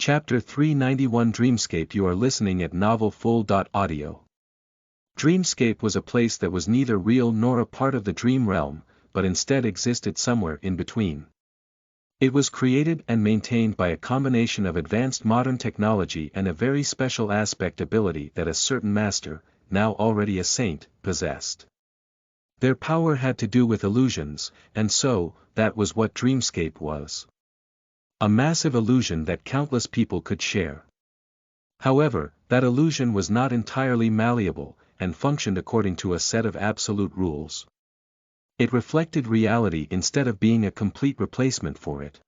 Chapter 391 Dreamscape. You are listening at novelfull.audio. Dreamscape was a place that was neither real nor a part of the dream realm, but instead existed somewhere in between. It was created and maintained by a combination of advanced modern technology and a very special aspect ability that a certain master, now already a saint, possessed. Their power had to do with illusions, and so, that was what Dreamscape was. A massive illusion that countless people could share. However, that illusion was not entirely malleable, and functioned according to a set of absolute rules. It reflected reality instead of being a complete replacement for it.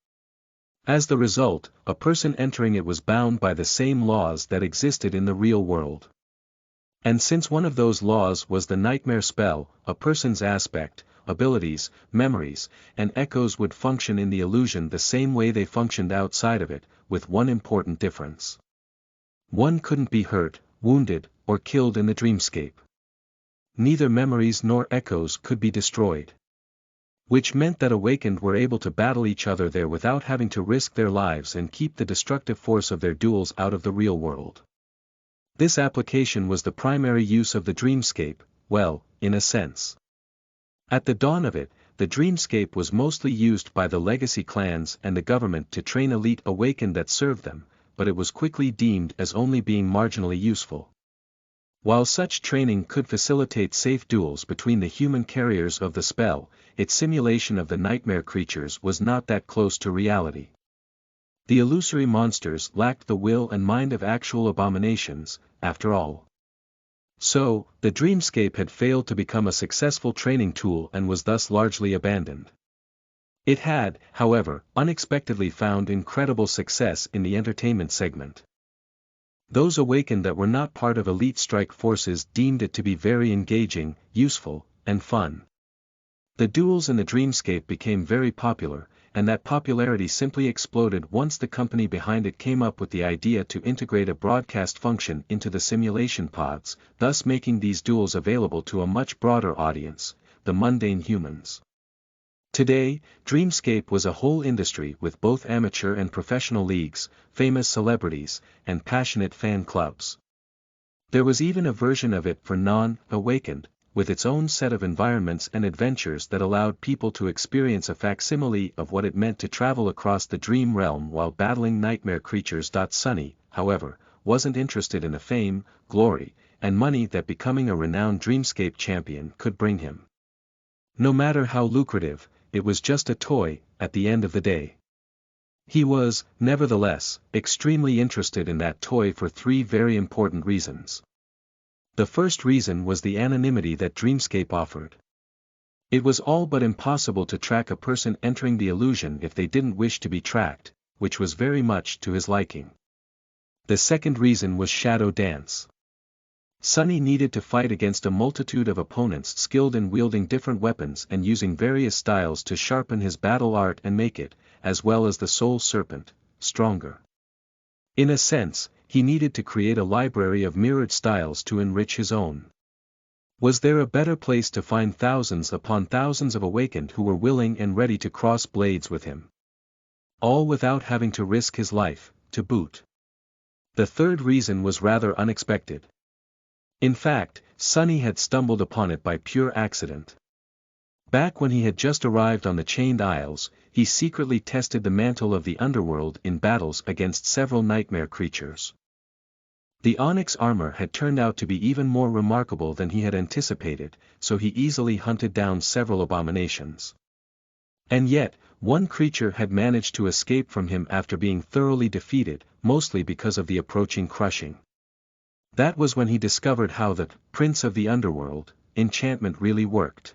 As the result, a person entering it was bound by the same laws that existed in the real world. And since one of those laws was the nightmare spell, a person's aspect, abilities, memories, and echoes would function in the illusion the same way they functioned outside of it, with one important difference. One couldn't be hurt, wounded, or killed in the dreamscape. Neither memories nor echoes could be destroyed. Which meant that awakened were able to battle each other there without having to risk their lives and keep the destructive force of their duels out of the real world. This application was the primary use of the dreamscape, well, in a sense. At the dawn of it, the dreamscape was mostly used by the legacy clans and the government to train elite awakened that served them, but it was quickly deemed as only being marginally useful. While such training could facilitate safe duels between the human carriers of the spell, its simulation of the nightmare creatures was not that close to reality. The illusory monsters lacked the will and mind of actual abominations, after all. So, the dreamscape had failed to become a successful training tool and was thus largely abandoned. It had, however, unexpectedly found incredible success in the entertainment segment. Those awakened that were not part of elite strike forces deemed it to be very engaging, useful, and fun. The duels in the dreamscape became very popular, and that popularity simply exploded once the company behind it came up with the idea to integrate a broadcast function into the simulation pods, thus making these duels available to a much broader audience, the mundane humans. Today, Dreamscape was a whole industry with both amateur and professional leagues, famous celebrities, and passionate fan clubs. There was even a version of it for non-awakened, with its own set of environments and adventures that allowed people to experience a facsimile of what it meant to travel across the dream realm while battling nightmare creatures. Sunny, however, wasn't interested in the fame, glory, and money that becoming a renowned Dreamscape champion could bring him. No matter how lucrative, it was just a toy, at the end of the day. He was, nevertheless, extremely interested in that toy for three very important reasons. The first reason was the anonymity that Dreamscape offered. It was all but impossible to track a person entering the illusion if they didn't wish to be tracked, which was very much to his liking. The second reason was Shadow Dance. Sunny needed to fight against a multitude of opponents skilled in wielding different weapons and using various styles to sharpen his battle art and make it, as well as the Soul Serpent, stronger. In a sense, he needed to create a library of mirrored styles to enrich his own. Was there a better place to find thousands upon thousands of awakened who were willing and ready to cross blades with him? All without having to risk his life, to boot. The third reason was rather unexpected. In fact, Sunny had stumbled upon it by pure accident. Back when he had just arrived on the Chained Isles, he secretly tested the mantle of the underworld in battles against several nightmare creatures. The onyx armor had turned out to be even more remarkable than he had anticipated, so he easily hunted down several abominations. And yet, one creature had managed to escape from him after being thoroughly defeated, mostly because of the approaching crushing. That was when he discovered how the Prince of the Underworld enchantment really worked.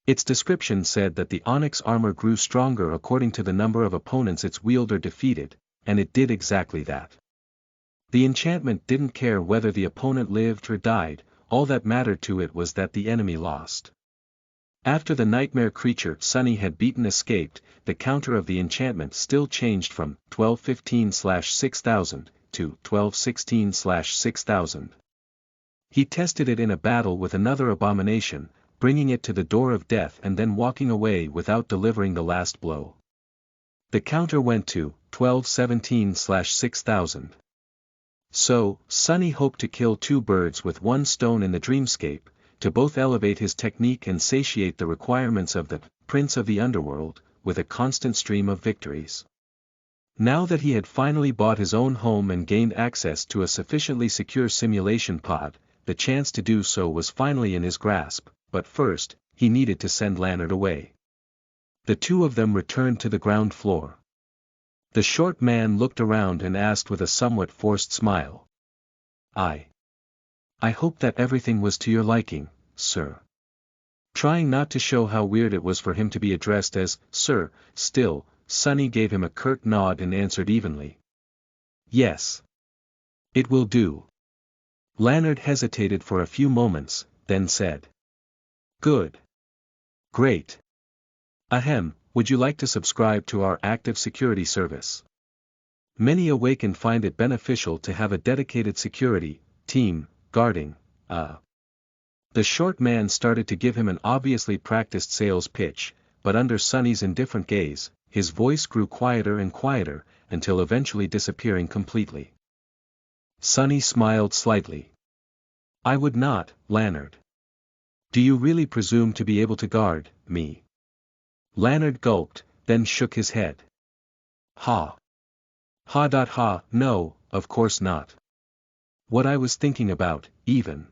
Its description said that the onyx armor grew stronger according to the number of opponents its wielder defeated, and it did exactly that. The enchantment didn't care whether the opponent lived or died, all that mattered to it was that the enemy lost. After the nightmare creature Sunny had beaten escaped, the counter of the enchantment still changed from 1215/6000 to 1216/6000. He tested it in a battle with another abomination, bringing it to the door of death and then walking away without delivering the last blow. The counter went to 1217/6000. So, Sonny hoped to kill two birds with one stone in the dreamscape, to both elevate his technique and satiate the requirements of the Prince of the Underworld, with a constant stream of victories. Now that he had finally bought his own home and gained access to a sufficiently secure simulation pod, the chance to do so was finally in his grasp, but first, he needed to send Leonard away. The two of them returned to the ground floor. The short man looked around and asked with a somewhat forced smile. I hope that everything was to your liking, sir. Trying not to show how weird it was for him to be addressed as, sir, still, Sonny gave him a curt nod and answered evenly. Yes. It will do. Leonard hesitated for a few moments, then said. Good. Great. Ahem, would you like to subscribe to our active security service? Many awakened find it beneficial to have a dedicated security team guarding. The short man started to give him an obviously practiced sales pitch, but under Sonny's indifferent gaze, his voice grew quieter and quieter, until eventually disappearing completely. Sonny smiled slightly. I would not, Leonard. Do you really presume to be able to guard me? Leonard gulped, then shook his head. Ha. Ha. No, of course not. What I was thinking about, even.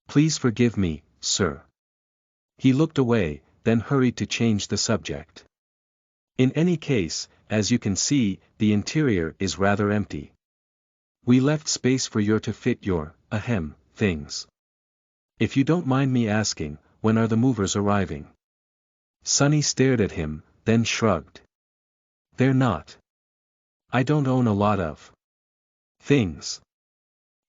Please forgive me, sir. He looked away, then hurried to change the subject. In any case, as you can see, the interior is rather empty. We left space for you to fit your, things. If you don't mind me asking, when are the movers arriving? Sonny stared at him, then shrugged. They're not. I don't own a lot of things.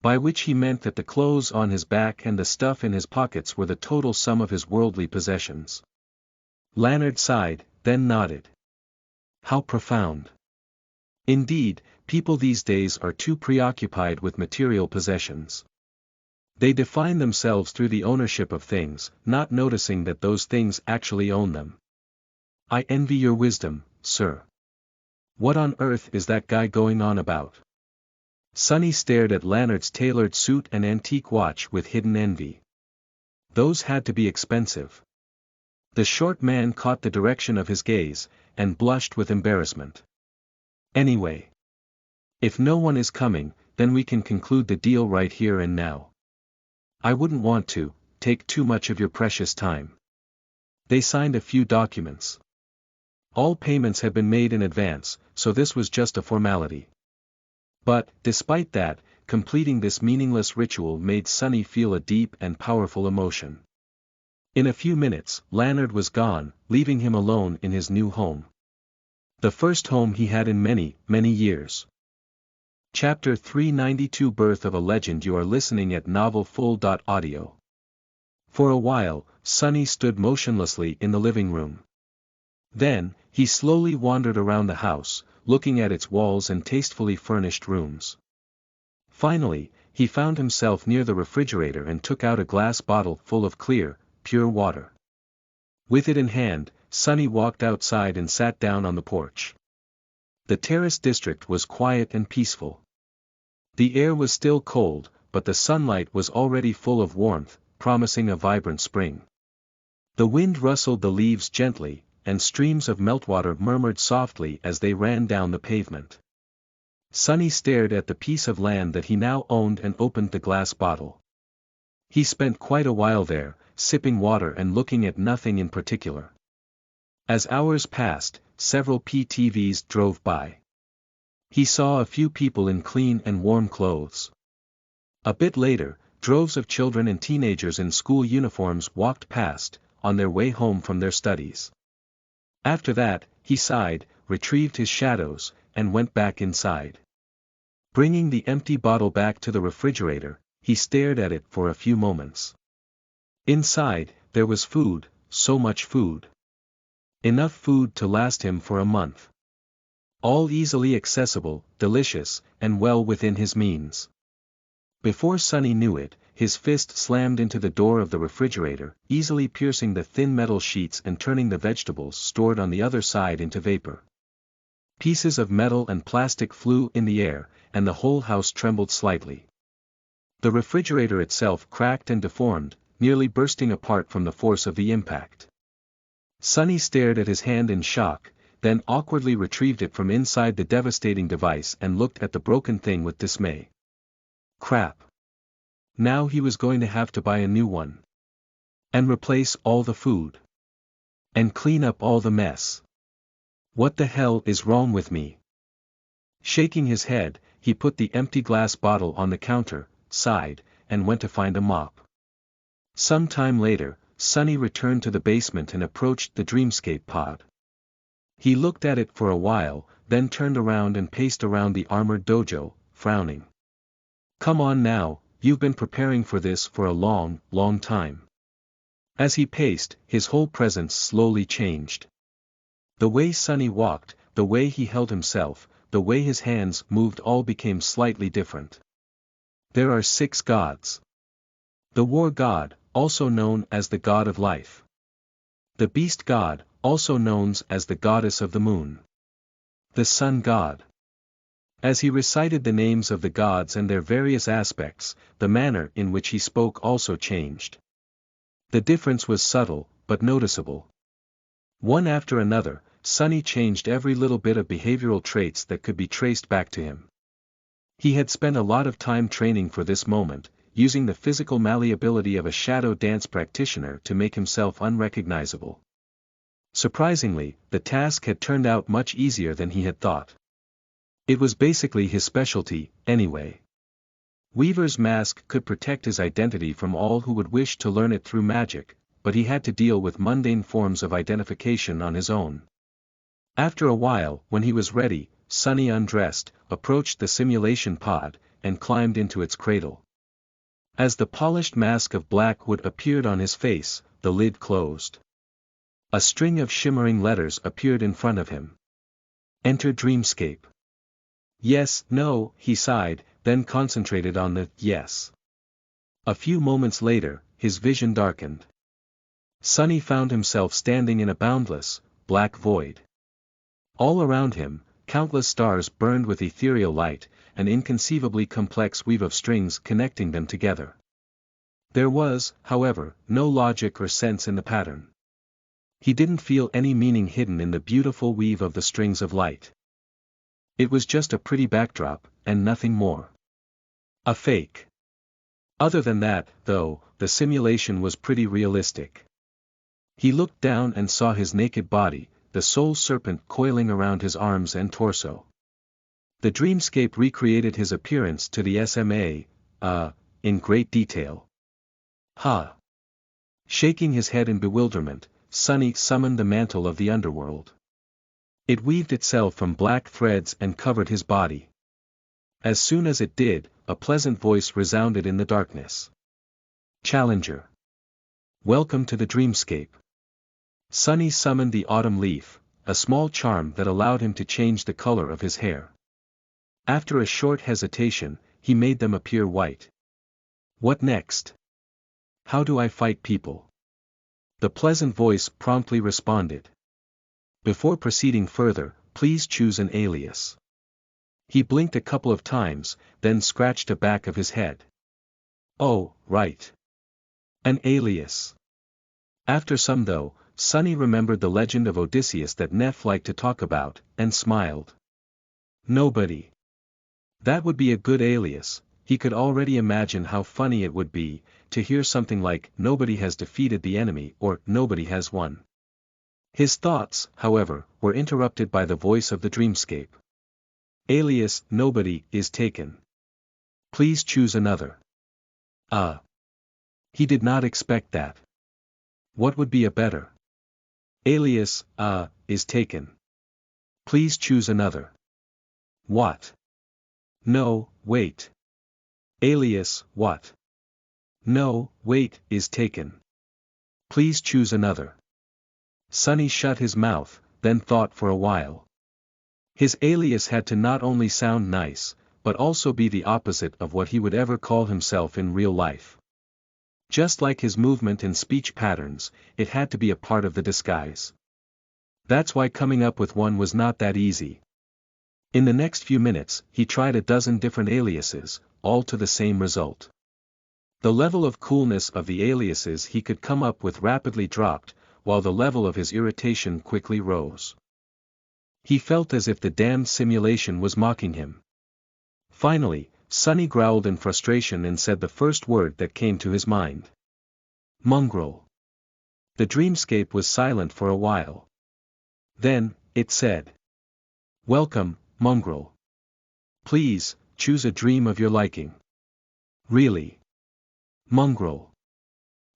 By which he meant that the clothes on his back and the stuff in his pockets were the total sum of his worldly possessions. Leonard sighed, then nodded. How profound. Indeed, people these days are too preoccupied with material possessions. They define themselves through the ownership of things, not noticing that those things actually own them. I envy your wisdom, sir. What on earth is that guy going on about? Sonny stared at Leonard's tailored suit and antique watch with hidden envy. Those had to be expensive. The short man caught the direction of his gaze, and blushed with embarrassment. Anyway. If no one is coming, then we can conclude the deal right here and now. I wouldn't want to take too much of your precious time. They signed a few documents. All payments had been made in advance, so this was just a formality. But, despite that, completing this meaningless ritual made Sonny feel a deep and powerful emotion. In a few minutes, Leonard was gone, leaving him alone in his new home. The first home he had in many, many years. Chapter 392 Birth of a Legend. You are listening at NovelFull.audio. For a while, Sonny stood motionlessly in the living room. Then, he slowly wandered around the house, looking at its walls and tastefully furnished rooms. Finally, he found himself near the refrigerator and took out a glass bottle full of clear, pure water. With it in hand, Sonny walked outside and sat down on the porch. The terrace district was quiet and peaceful. The air was still cold, but the sunlight was already full of warmth, promising a vibrant spring. The wind rustled the leaves gently, and streams of meltwater murmured softly as they ran down the pavement. Sonny stared at the piece of land that he now owned and opened the glass bottle. He spent quite a while there, sipping water and looking at nothing in particular. As hours passed, several PTVs drove by. He saw a few people in clean and warm clothes. A bit later, droves of children and teenagers in school uniforms walked past, on their way home from their studies. After that, he sighed, retrieved his shadows, and went back inside. Bringing the empty bottle back to the refrigerator, he stared at it for a few moments. Inside, there was food, so much food. Enough food to last him for a month. All easily accessible, delicious, and well within his means. Before Sonny knew it, his fist slammed into the door of the refrigerator, easily piercing the thin metal sheets and turning the vegetables stored on the other side into vapor. Pieces of metal and plastic flew in the air, and the whole house trembled slightly. The refrigerator itself cracked and deformed, nearly bursting apart from the force of the impact. Sonny stared at his hand in shock, then awkwardly retrieved it from inside the devastating device and looked at the broken thing with dismay. Crap. Now he was going to have to buy a new one. And replace all the food. And clean up all the mess. What the hell is wrong with me? Shaking his head, he put the empty glass bottle on the counter, sighed, and went to find a mop. Some time later, Sonny returned to the basement and approached the Dreamscape pod. He looked at it for a while, then turned around and paced around the armored dojo, frowning. Come on now, you've been preparing for this for a long, long time. As he paced, his whole presence slowly changed. The way Sonny walked, the way he held himself, the way his hands moved all became slightly different. There are 6 gods. The War God, also known as the God of Life. The Beast God, also known as the Goddess of the Moon. The Sun God. As he recited the names of the gods and their various aspects, the manner in which he spoke also changed. The difference was subtle, but noticeable. One after another, Sonny changed every little bit of behavioral traits that could be traced back to him. He had spent a lot of time training for this moment, using the physical malleability of a shadow dance practitioner to make himself unrecognizable. Surprisingly, the task had turned out much easier than he had thought. It was basically his specialty, anyway. Weaver's mask could protect his identity from all who would wish to learn it through magic, but he had to deal with mundane forms of identification on his own. After a while, when he was ready, Sonny undressed, approached the simulation pod, and climbed into its cradle. As the polished mask of black wood appeared on his face, the lid closed. A string of shimmering letters appeared in front of him. Enter Dreamscape. Yes, no, he sighed, then concentrated on the yes. A few moments later, his vision darkened. Sonny found himself standing in a boundless, black void. All around him, countless stars burned with ethereal light, an inconceivably complex weave of strings connecting them together. There was, however, no logic or sense in the pattern. He didn't feel any meaning hidden in the beautiful weave of the strings of light. It was just a pretty backdrop, and nothing more. A fake. Other than that, though, the simulation was pretty realistic. He looked down and saw his naked body, the soul serpent coiling around his arms and torso. The Dreamscape recreated his appearance to the SMA, in great detail. Ha! Shaking his head in bewilderment, Sonny summoned the mantle of the underworld. It weaved itself from black threads and covered his body. As soon as it did, a pleasant voice resounded in the darkness. Challenger. Welcome to the Dreamscape. Sonny summoned the autumn leaf, a small charm that allowed him to change the color of his hair. After a short hesitation, he made them appear white. What next? How do I fight people? The pleasant voice promptly responded. Before proceeding further, please choose an alias. He blinked a couple of times, then scratched the back of his head. Oh, right. An alias. After some though, Sonny remembered the legend of Odysseus that Neff liked to talk about, and smiled. Nobody. That would be a good alias. He could already imagine how funny it would be, to hear something like, nobody has defeated the enemy, or, nobody has won. His thoughts, however, were interrupted by the voice of the Dreamscape. Alias, nobody, is taken. Please choose another. He did not expect that. What would be a better? Alias, is taken. Please choose another. What? No, wait. Alias, what? No, wait, is taken. Please choose another. Sonny shut his mouth, then thought for a while. His alias had to not only sound nice, but also be the opposite of what he would ever call himself in real life. Just like his movement and speech patterns, it had to be a part of the disguise. That's why coming up with one was not that easy. In the next few minutes, he tried a dozen different aliases, all to the same result. The level of coolness of the aliases he could come up with rapidly dropped, while the level of his irritation quickly rose. He felt as if the damned simulation was mocking him. Finally, Sonny growled in frustration and said the first word that came to his mind. Mongrel. The dreamscape was silent for a while. Then, it said. Welcome, Mongrel. Please, choose a dream of your liking. Really? Mongrel.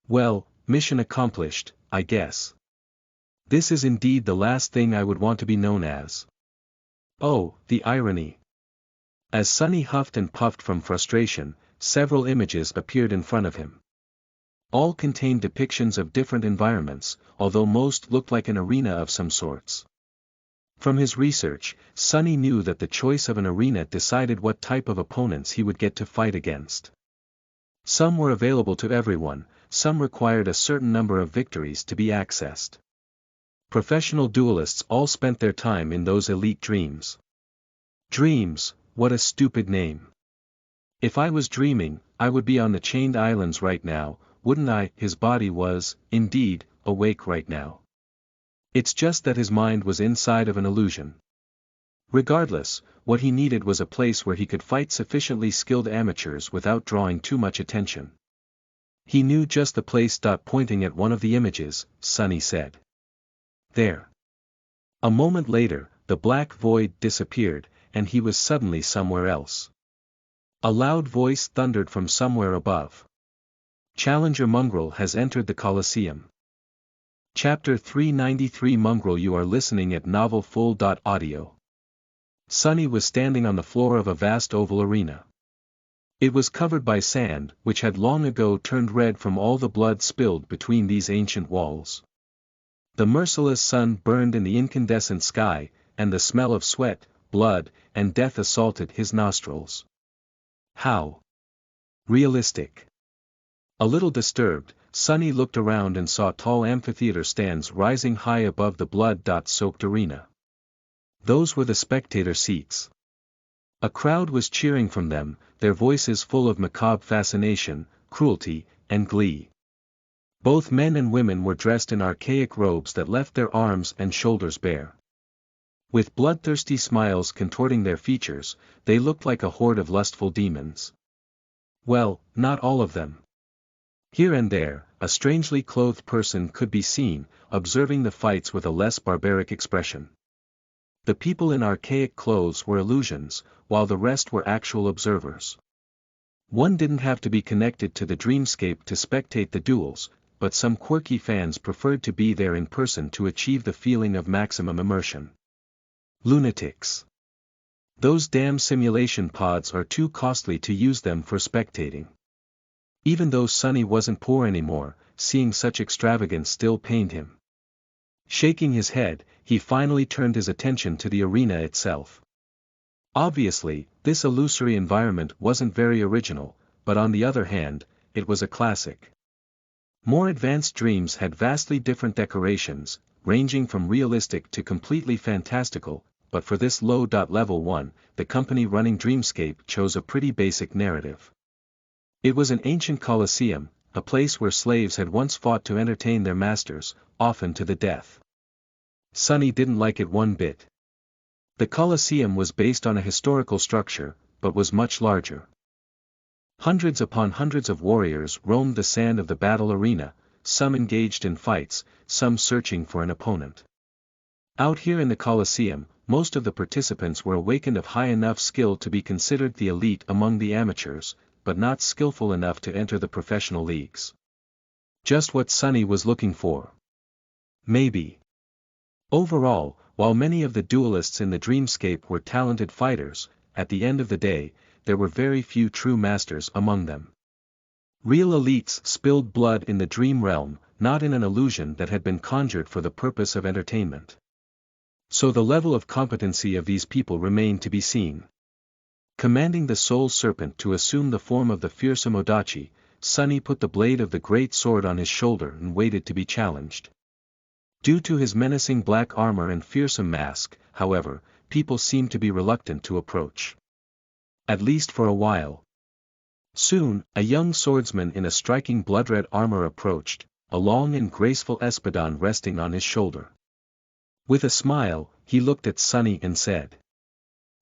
Well, mission accomplished, I guess. This is indeed the last thing I would want to be known as. Oh, the irony. As Sonny huffed and puffed from frustration, several images appeared in front of him. All contained depictions of different environments, although most looked like an arena of some sorts. From his research, Sonny knew that the choice of an arena decided what type of opponents he would get to fight against. Some were available to everyone, some required a certain number of victories to be accessed. Professional duelists all spent their time in those elite dreams. Dreams, what a stupid name. If I was dreaming, I would be on the Chained Islands right now, wouldn't I? His body was, indeed, awake right now. It's just that his mind was inside of an illusion. Regardless, what he needed was a place where he could fight sufficiently skilled amateurs without drawing too much attention. He knew just the place. Pointing at one of the images, Sonny said. There. A moment later, the black void disappeared, and he was suddenly somewhere else. A loud voice thundered from somewhere above. Challenger Mongrel has entered the Colosseum. Chapter 393 Mongrel. You are listening at NovelFull.audio. Sonny was standing on the floor of a vast oval arena. It was covered by sand, which had long ago turned red from all the blood spilled between these ancient walls. The merciless sun burned in the incandescent sky, and the smell of sweat, blood, and death assaulted his nostrils. How realistic. A little disturbed, Sonny looked around and saw tall amphitheater stands rising high above the blood-soaked arena. Those were the spectator seats. A crowd was cheering from them, their voices full of macabre fascination, cruelty, and glee. Both men and women were dressed in archaic robes that left their arms and shoulders bare. With bloodthirsty smiles contorting their features, they looked like a horde of lustful demons. Well, not all of them. Here and there, a strangely clothed person could be seen, observing the fights with a less barbaric expression. The people in archaic clothes were illusions, while the rest were actual observers. One didn't have to be connected to the dreamscape to spectate the duels, but some quirky fans preferred to be there in person to achieve the feeling of maximum immersion. Lunatics. Those damn simulation pods are too costly to use them for spectating. Even though Sonny wasn't poor anymore, seeing such extravagance still pained him. Shaking his head, he finally turned his attention to the arena itself. Obviously, this illusory environment wasn't very original, but on the other hand, it was a classic. More advanced dreams had vastly different decorations, ranging from realistic to completely fantastical, but for this low-level one, the company running Dreamscape chose a pretty basic narrative. It was an ancient Colosseum, a place where slaves had once fought to entertain their masters, often to the death. Sonny didn't like it one bit. The Colosseum was based on a historical structure, but was much larger. Hundreds upon hundreds of warriors roamed the sand of the battle arena, some engaged in fights, some searching for an opponent. Out here in the Colosseum, most of the participants were awakened of high enough skill to be considered the elite among the amateurs, but not skillful enough to enter the professional leagues. Just what Sonny was looking for. Maybe. Overall, while many of the duelists in the Dreamscape were talented fighters, at the end of the day, there were very few true masters among them. Real elites spilled blood in the dream realm, not in an illusion that had been conjured for the purpose of entertainment. So the level of competency of these people remained to be seen. Commanding the Soul Serpent to assume the form of the fearsome Odachi, Sonny put the blade of the great sword on his shoulder and waited to be challenged. Due to his menacing black armor and fearsome mask, however, people seemed to be reluctant to approach. At least for a while. Soon, a young swordsman in a striking blood-red armor approached, a long and graceful espadon resting on his shoulder. With a smile, he looked at Sunny and said,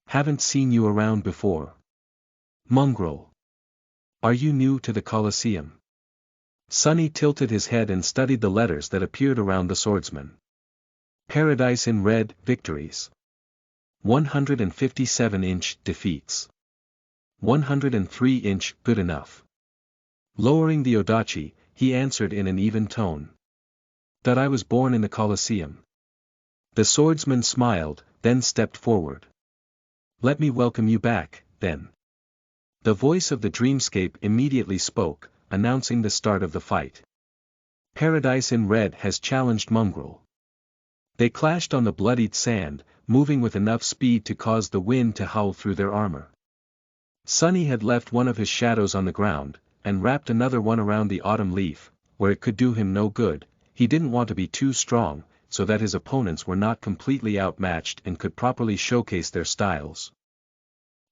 "Haven't seen you around before. Mongrel. Are you new to the Colosseum?" Sunny tilted his head and studied the letters that appeared around the swordsman. Paradise in red, victories. 157-inch defeats. 103-inch good enough. Lowering the odachi, he answered in an even tone. "That I was born in the Colosseum." The swordsman smiled, then stepped forward. "Let me welcome you back, then." The voice of the dreamscape immediately spoke, announcing the start of the fight. Paradise in red has challenged Mongrel. They clashed on the bloodied sand, moving with enough speed to cause the wind to howl through their armor. Sunny had left one of his shadows on the ground, and wrapped another one around the autumn leaf, where it could do him no good. He didn't want to be too strong, so that his opponents were not completely outmatched and could properly showcase their styles.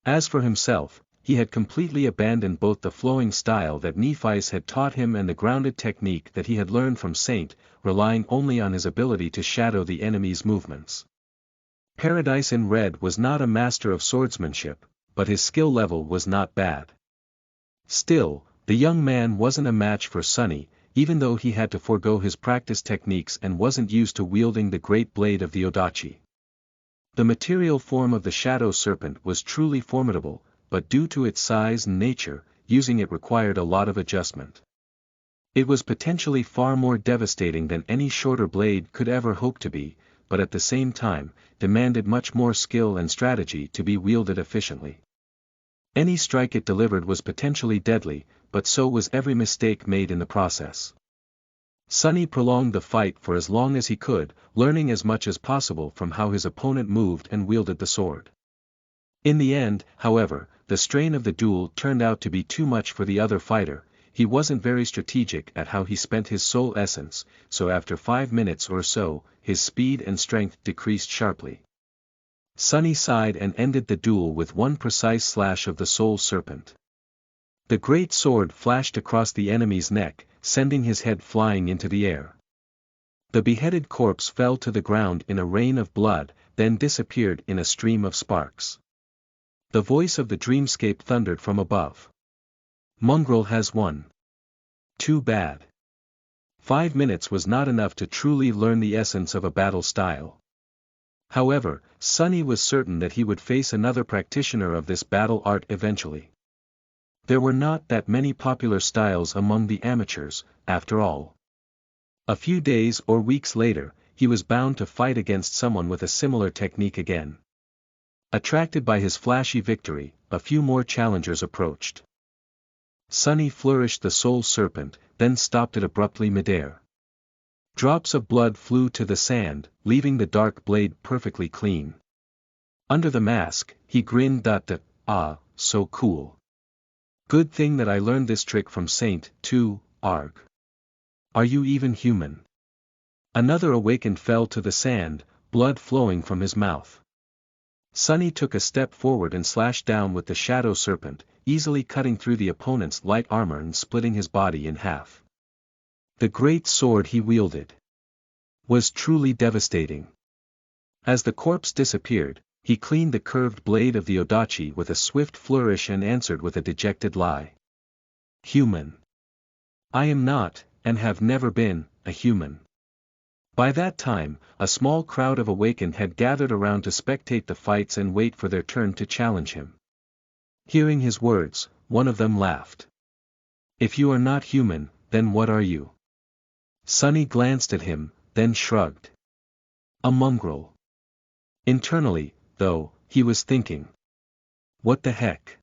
As for himself, he had completely abandoned both the flowing style that Nephias had taught him and the grounded technique that he had learned from Saint, relying only on his ability to shadow the enemy's movements. Paradise in red was not a master of swordsmanship, but his skill level was not bad. Still, the young man wasn't a match for Sunny, even though he had to forego his practice techniques and wasn't used to wielding the great blade of the odachi. The material form of the shadow serpent was truly formidable, but due to its size and nature, using it required a lot of adjustment. It was potentially far more devastating than any shorter blade could ever hope to be, but at the same time, demanded much more skill and strategy to be wielded efficiently. Any strike it delivered was potentially deadly, but so was every mistake made in the process. Sunny prolonged the fight for as long as he could, learning as much as possible from how his opponent moved and wielded the sword. In the end, however, the strain of the duel turned out to be too much for the other fighter. He wasn't very strategic at how he spent his soul essence, so after 5 minutes or so, his speed and strength decreased sharply. Sunny sighed and ended the duel with one precise slash of the soul serpent. The great sword flashed across the enemy's neck, sending his head flying into the air. The beheaded corpse fell to the ground in a rain of blood, then disappeared in a stream of sparks. The voice of the dreamscape thundered from above. "Mongrel has won. Too bad." 5 minutes was not enough to truly learn the essence of a battle style. However, Sunny was certain that he would face another practitioner of this battle art eventually. There were not that many popular styles among the amateurs, after all. A few days or weeks later, he was bound to fight against someone with a similar technique again. Attracted by his flashy victory, a few more challengers approached. Sunny flourished the soul serpent, then stopped it abruptly midair. Drops of blood flew to the sand, leaving the dark blade perfectly clean. Under the mask, he grinned. "Ah, so cool. Good thing that I learned this trick from Saint, too, Arg. Are you even human?" Another awakened fell to the sand, blood flowing from his mouth. Sunny took a step forward and slashed down with the shadow serpent, easily cutting through the opponent's light armor and splitting his body in half. The great sword he wielded was truly devastating. As the corpse disappeared, he cleaned the curved blade of the odachi with a swift flourish and answered with a dejected lie. "Human. I am not, and have never been, a human." By that time, a small crowd of awakened had gathered around to spectate the fights and wait for their turn to challenge him. Hearing his words, one of them laughed. "If you are not human, then what are you?" Sunny glanced at him, then shrugged. "A mongrel." Internally, though, he was thinking. What the heck?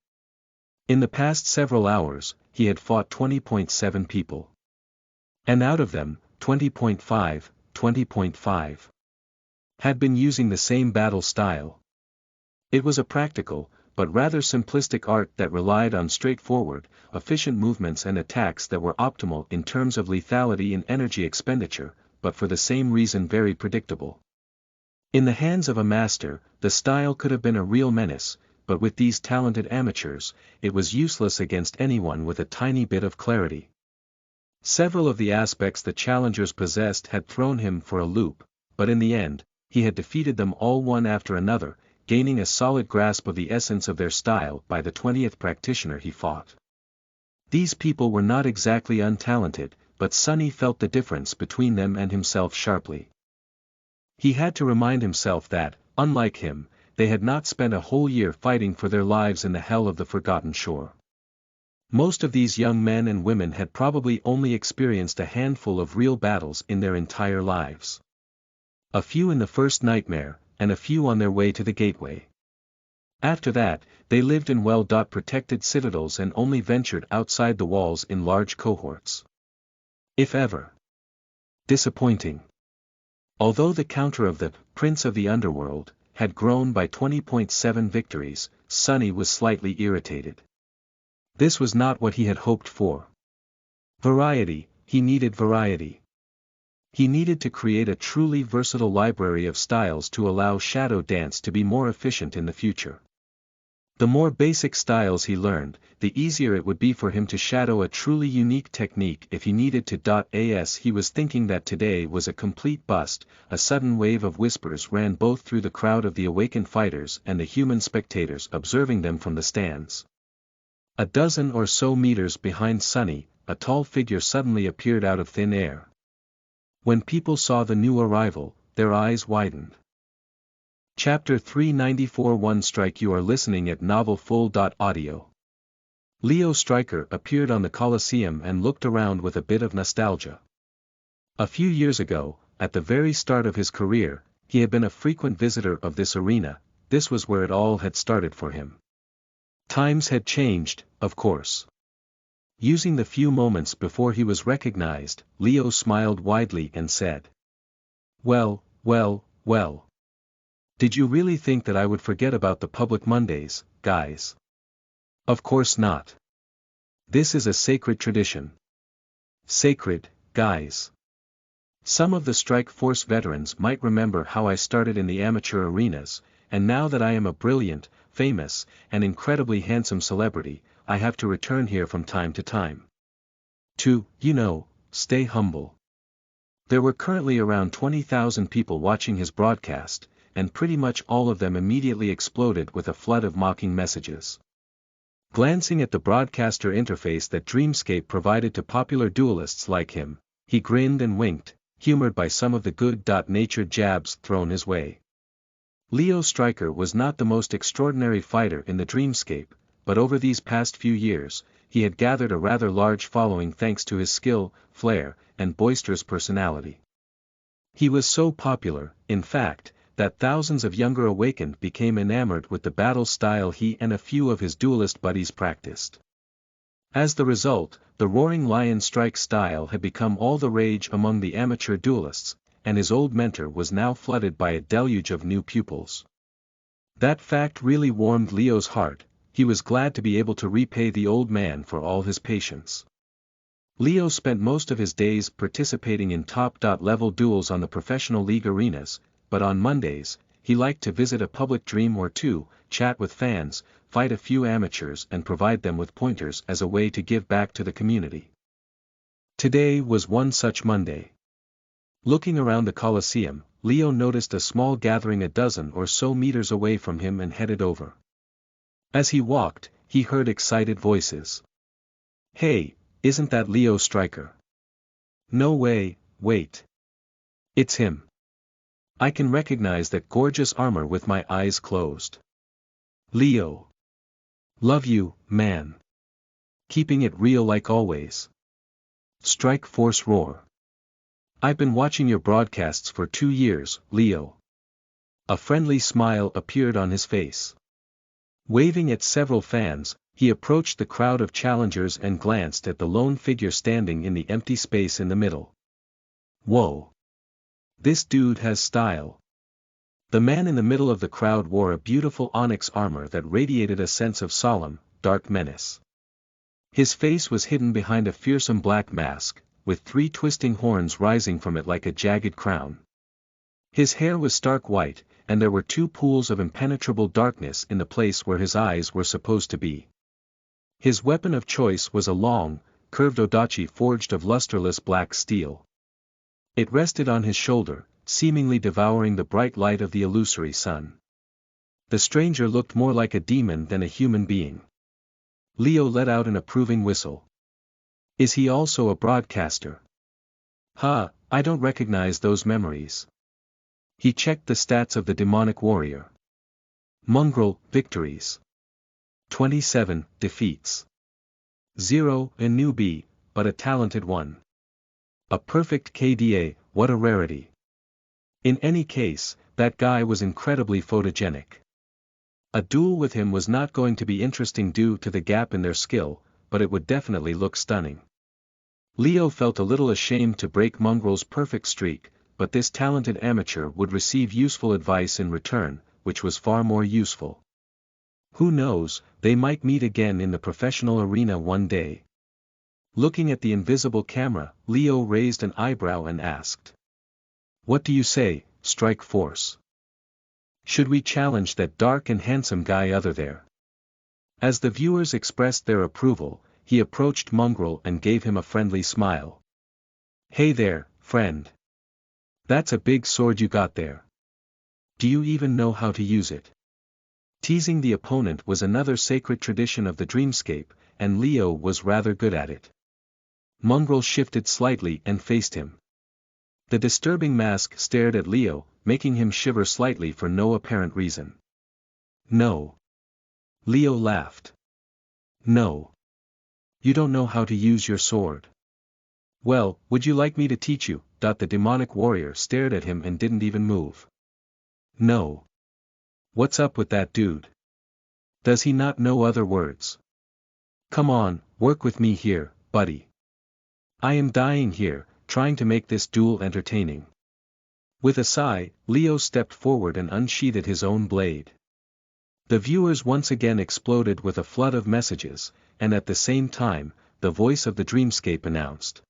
In the past several hours, he had fought 20.7 people. And out of them, 20.5 had been using the same battle style. It was a practical, but rather simplistic art that relied on straightforward, efficient movements and attacks that were optimal in terms of lethality and energy expenditure, but for the same reason very predictable. In the hands of a master, the style could have been a real menace, but with these talented amateurs, it was useless against anyone with a tiny bit of clarity. Several of the aspects the challengers possessed had thrown him for a loop, but in the end, he had defeated them all one after another, gaining a solid grasp of the essence of their style by the 20th practitioner he fought. These people were not exactly untalented, but Sunny felt the difference between them and himself sharply. He had to remind himself that, unlike him, they had not spent a whole year fighting for their lives in the hell of the Forgotten Shore. Most of these young men and women had probably only experienced a handful of real battles in their entire lives. A few in the first nightmare, and a few on their way to the gateway. After that, they lived in well-protected citadels and only ventured outside the walls in large cohorts. If ever. Disappointing. Although the counter of the Prince of the Underworld had grown by 20.7 victories, Sunny was slightly irritated. This was not what he had hoped for. Variety, he needed variety. He needed to create a truly versatile library of styles to allow Shadow Dance to be more efficient in the future. The more basic styles he learned, the easier it would be for him to shadow a truly unique technique if he needed to. As he was thinking that today was a complete bust, a sudden wave of whispers ran both through the crowd of the awakened fighters and the human spectators observing them from the stands. A dozen or so meters behind Sunny, a tall figure suddenly appeared out of thin air. When people saw the new arrival, their eyes widened. Chapter 394 One Strike. You are listening at NovelFull.audio. Leo Stryker appeared on the Colosseum and looked around with a bit of nostalgia. A few years ago, at the very start of his career, he had been a frequent visitor of this arena. This was where it all had started for him. Times had changed, of course. Using the few moments before he was recognized, Leo smiled widely and said, "Well, well, well. Did you really think that I would forget about the public Mondays, guys? Of course not. This is a sacred tradition. Sacred, guys. Some of the Strike Force veterans might remember how I started in the amateur arenas, and now that I am a brilliant, famous, and incredibly handsome celebrity, I have to return here from time to time. To, stay humble." There were currently around 20,000 people watching his broadcast, and pretty much all of them immediately exploded with a flood of mocking messages. Glancing at the broadcaster interface that Dreamscape provided to popular duelists like him, he grinned and winked, humored by some of the good-natured jabs thrown his way. Leo Stryker was not the most extraordinary fighter in the Dreamscape, but over these past few years, he had gathered a rather large following thanks to his skill, flair, and boisterous personality. He was so popular, in fact, that thousands of younger awakened became enamored with the battle style he and a few of his duelist buddies practiced. As the result, the Roaring Lion Strike style had become all the rage among the amateur duelists, and his old mentor was now flooded by a deluge of new pupils. That fact really warmed Leo's heart. He was glad to be able to repay the old man for all his patience. Leo spent most of his days participating in top-level duels on the professional league arenas, but on Mondays, he liked to visit a public dream or two, chat with fans, fight a few amateurs and provide them with pointers as a way to give back to the community. Today was one such Monday. Looking around the Colosseum, Leo noticed a small gathering a dozen or so meters away from him and headed over. As he walked, he heard excited voices. "Hey, isn't that Leo Stryker? No way, wait. It's him. I can recognize that gorgeous armor with my eyes closed. Leo. Love you, man. Keeping it real like always. Strike Force Roar. I've been watching your broadcasts for 2 years, Leo." A friendly smile appeared on his face. Waving at several fans, he approached the crowd of challengers and glanced at the lone figure standing in the empty space in the middle. Whoa. This dude has style. The man in the middle of the crowd wore a beautiful onyx armor that radiated a sense of solemn, dark menace. His face was hidden behind a fearsome black mask, with 3 twisting horns rising from it like a jagged crown. His hair was stark white, and there were two pools of impenetrable darkness in the place where his eyes were supposed to be. His weapon of choice was a long, curved odachi forged of lusterless black steel. It rested on his shoulder, seemingly devouring the bright light of the illusory sun. The stranger looked more like a demon than a human being. Leo let out an approving whistle. Is he also a broadcaster? Ha, I don't recognize those memories. He checked the stats of the demonic warrior. Mongrel, victories. 27, defeats. 0, a newbie, but a talented one. A perfect KDA, what a rarity. In any case, that guy was incredibly photogenic. A duel with him was not going to be interesting due to the gap in their skill, but it would definitely look stunning. Leo felt a little ashamed to break Mongrel's perfect streak, but this talented amateur would receive useful advice in return, which was far more useful. Who knows, they might meet again in the professional arena one day. Looking at the invisible camera, Leo raised an eyebrow and asked. What do you say, Strike Force? Should we challenge that dark and handsome guy other there? As the viewers expressed their approval, he approached Mongrel and gave him a friendly smile. Hey there, friend. That's a big sword you got there. Do you even know how to use it? Teasing the opponent was another sacred tradition of the dreamscape, and Leo was rather good at it. Mongrel shifted slightly and faced him. The disturbing mask stared at Leo, making him shiver slightly for no apparent reason. No. Leo laughed. No. You don't know how to use your sword. Well, would you like me to teach you? The demonic warrior stared at him and didn't even move. No. What's up with that dude? Does he not know other words? Come on, work with me here, buddy. I am dying here, trying to make this duel entertaining. With a sigh, Leo stepped forward and unsheathed his own blade. The viewers once again exploded with a flood of messages, and at the same time, the voice of the dreamscape announced.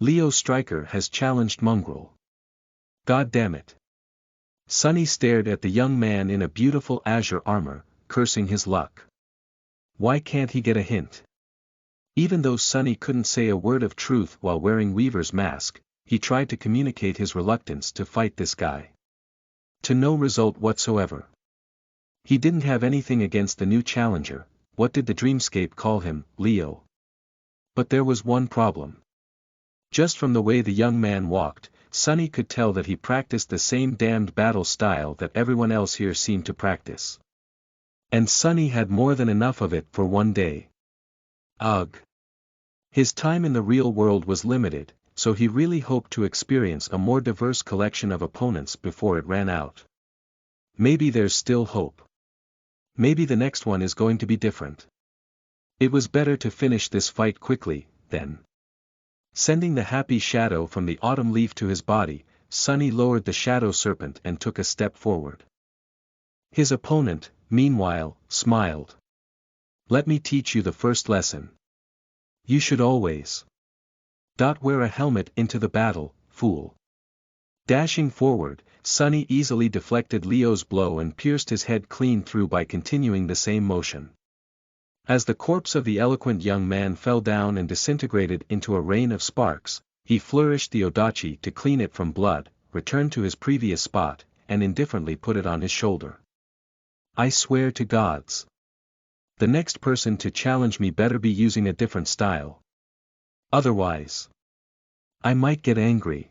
Leo Stryker has challenged Mongrel. God damn it. Sunny stared at the young man in a beautiful azure armor, cursing his luck. Why can't he get a hint? Even though Sunny couldn't say a word of truth while wearing Weaver's mask, he tried to communicate his reluctance to fight this guy. To no result whatsoever. He didn't have anything against the new challenger. What did the dreamscape call him, Leo? But there was one problem. Just from the way the young man walked, Sunny could tell that he practiced the same damned battle style that everyone else here seemed to practice. And Sunny had more than enough of it for one day. Ugh. His time in the real world was limited, so he really hoped to experience a more diverse collection of opponents before it ran out. Maybe there's still hope. Maybe the next one is going to be different. It was better to finish this fight quickly, then. Sending the happy shadow from the autumn leaf to his body, Sunny lowered the shadow serpent and took a step forward. His opponent, meanwhile, smiled. Let me teach you the first lesson. You should always wear a helmet into the battle, fool. Dashing forward, Sunny easily deflected Leo's blow and pierced his head clean through by continuing the same motion. As the corpse of the eloquent young man fell down and disintegrated into a rain of sparks, he flourished the odachi to clean it from blood, returned to his previous spot, and indifferently put it on his shoulder. I swear to gods. The next person to challenge me better be using a different style. Otherwise, I might get angry.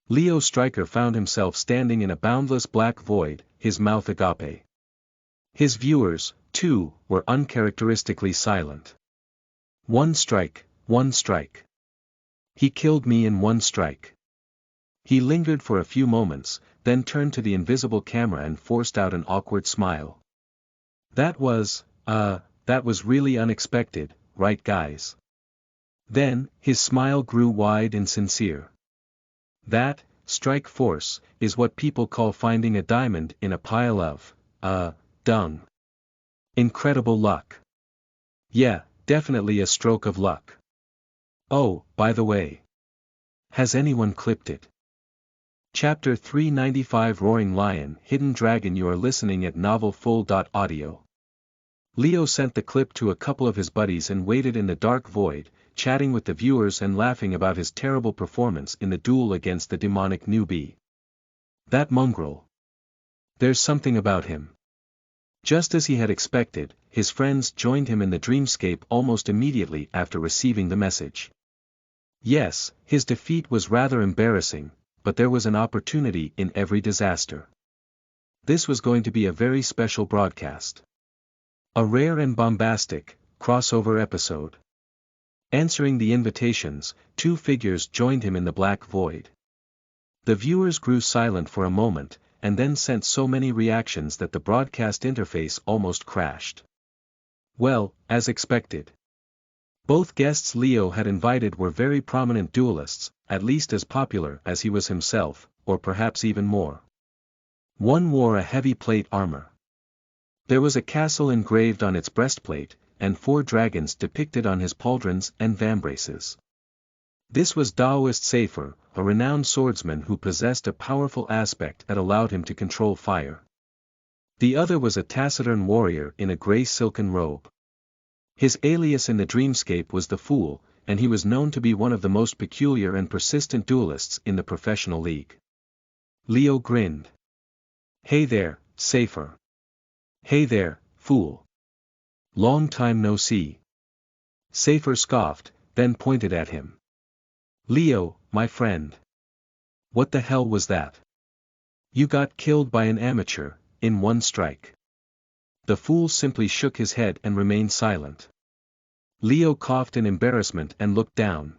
Leo Stryker found himself standing in a boundless black void, his mouth agape. His viewers, too, were uncharacteristically silent. One strike, one strike. He killed me in one strike. He lingered for a few moments, then turned to the invisible camera and forced out an awkward smile. That was really unexpected, right guys? Then, his smile grew wide and sincere. That, Strike Force, is what people call finding a diamond in a pile of, dung. Incredible luck. Yeah, definitely a stroke of luck. Oh, by the way. Has anyone clipped it? Chapter 395 Roaring Lion Hidden Dragon. You are listening at NovelFull.audio. Leo sent the clip to a couple of his buddies and waited in the dark void, chatting with the viewers and laughing about his terrible performance in the duel against the demonic newbie. That mongrel. There's something about him. Just as he had expected, his friends joined him in the dreamscape almost immediately after receiving the message. Yes, his defeat was rather embarrassing, but there was an opportunity in every disaster. This was going to be a very special broadcast. A rare and bombastic, crossover episode. Answering the invitations, two figures joined him in the black void. The viewers grew silent for a moment, and then sent so many reactions that the broadcast interface almost crashed. Well, as expected. Both guests Leo had invited were very prominent duelists, at least as popular as he was himself, or perhaps even more. One wore a heavy plate armor. There was a castle engraved on its breastplate, and 4 dragons depicted on his pauldrons and vambraces. This was Daoist Seifer, a renowned swordsman who possessed a powerful aspect that allowed him to control fire. The other was a taciturn warrior in a grey silken robe. His alias in the dreamscape was the Fool, and he was known to be one of the most peculiar and persistent duelists in the professional league. Leo grinned. "Hey there, Seifer. Hey there, Fool. Long time no see." Seifer scoffed, then pointed at him. "Leo, my friend. What the hell was that? You got killed by an amateur, in one strike." The Fool simply shook his head and remained silent. Leo coughed in embarrassment and looked down.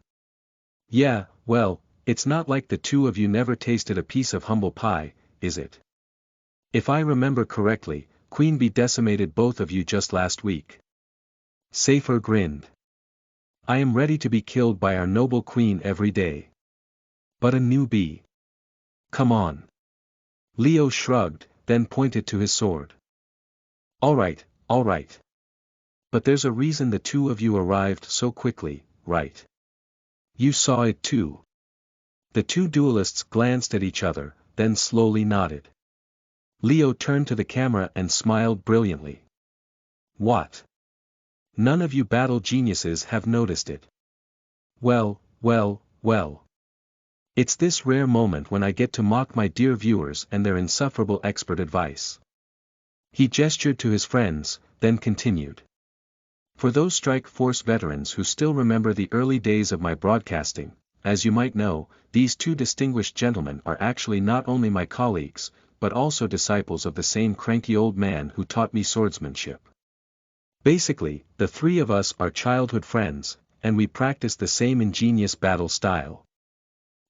"Yeah, well, it's not like the two of you never tasted a piece of humble pie, is it? If I remember correctly, Queen Bee decimated both of you just last week." Seifer grinned. "I am ready to be killed by our noble queen every day. But a new bee? Come on." Leo shrugged, then pointed to his sword. All right. But there's a reason the two of you arrived so quickly, right? You saw it too." The two duelists glanced at each other, then slowly nodded. Leo turned to the camera and smiled brilliantly. "What? None of you battle geniuses have noticed it. Well. It's this rare moment when I get to mock my dear viewers and their insufferable expert advice." He gestured to his friends, then continued. "For those Strike Force veterans who still remember the early days of my broadcasting, as you might know, these two distinguished gentlemen are actually not only my colleagues, but also disciples of the same cranky old man who taught me swordsmanship. Basically, the three of us are childhood friends, and we practice the same ingenious battle style.